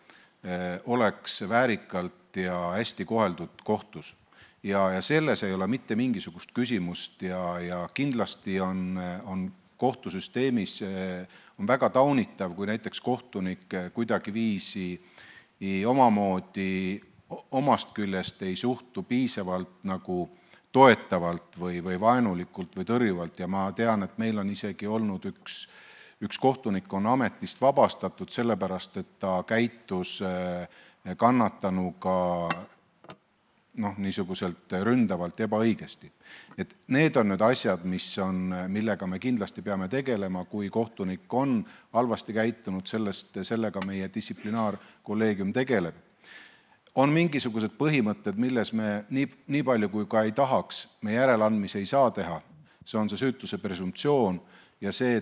oleks väärikalt ja hästi koheldud kohtus. Ja selles ei ole mitte mingisugust küsimust ja kindlasti on kohtusüsteemis on väga taunitav, kui näiteks kohtunik kuidagi viisi omamoodi omast küljest ei suhtu piisavalt nagu toetavalt või vaenulikult või tõrjuvalt ja ma tean, et meil on isegi olnud üks kohtunik on ametist vabastatud sellepärast, et ta käitus kannatanuga niisuguselt ründavalt ebaõigesti. Et need on nüüd asjad, millega me kindlasti peame tegelema, kui kohtunik on halvasti käitunud, sellega meie distsiplinaarkolleegium tegeleb. On mingisugused põhimõtted, milles me nii palju kui ka ei tahaks, me järeleandmisi ei saa teha. See on see süütuse presumptsioon ja see,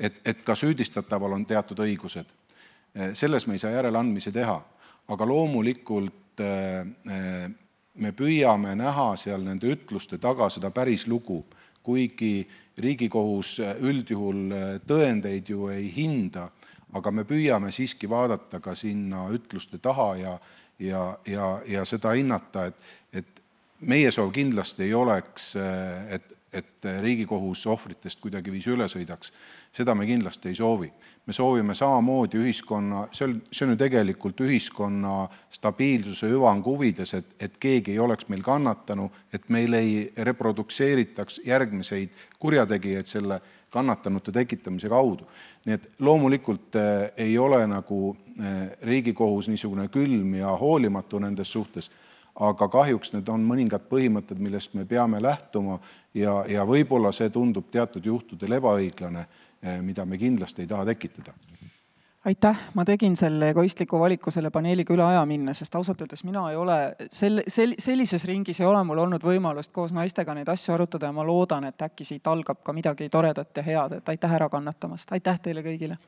et ka süüdistataval on teatud õigused. Selles me ei saa järeleandmisi teha, aga loomulikult me püüame näha seal nende ütluste taga seda päris lugu, kuigi Riigikohus üldjuhul tõendeid ju ei hinda, aga me püüame siiski vaadata ka sinna ütluste taha ja seda hinnata, et meie soov kindlasti ei oleks, et Riigikohus ohvritest kuidagi viis üle sõidaks. Seda me kindlasti ei soovi. Me soovime samamoodi ühiskonna, see on ju tegelikult ühiskonna stabiilsuse hüvangu huvides, et keegi ei oleks meil kannatanu, et meil ei reprodukseeritaks järgmiseid kurjategijaid selle kannatanute tekitamise kaudu. Nii et loomulikult ei ole nagu Riigikohus niisugune külm ja hoolimatu nendes suhtes, aga kahjuks need on mõningad põhimõtted, millest me peame lähtuma ja võib-olla see tundub teatud juhtudel ebaõiglane, mida me kindlasti ei taha tekitada. Aitäh, ma tegin selle egoistliku valiku selle paneeliga üle aja minna, sest ausalt öeldes mina ei ole, sellises ringis ei ole mul olnud võimalust koos naistega neid asju arutada ja ma loodan, et äkki siit algab ka midagi toredat ja head, et aitäh ära kannatamast. Aitäh teile kõigile!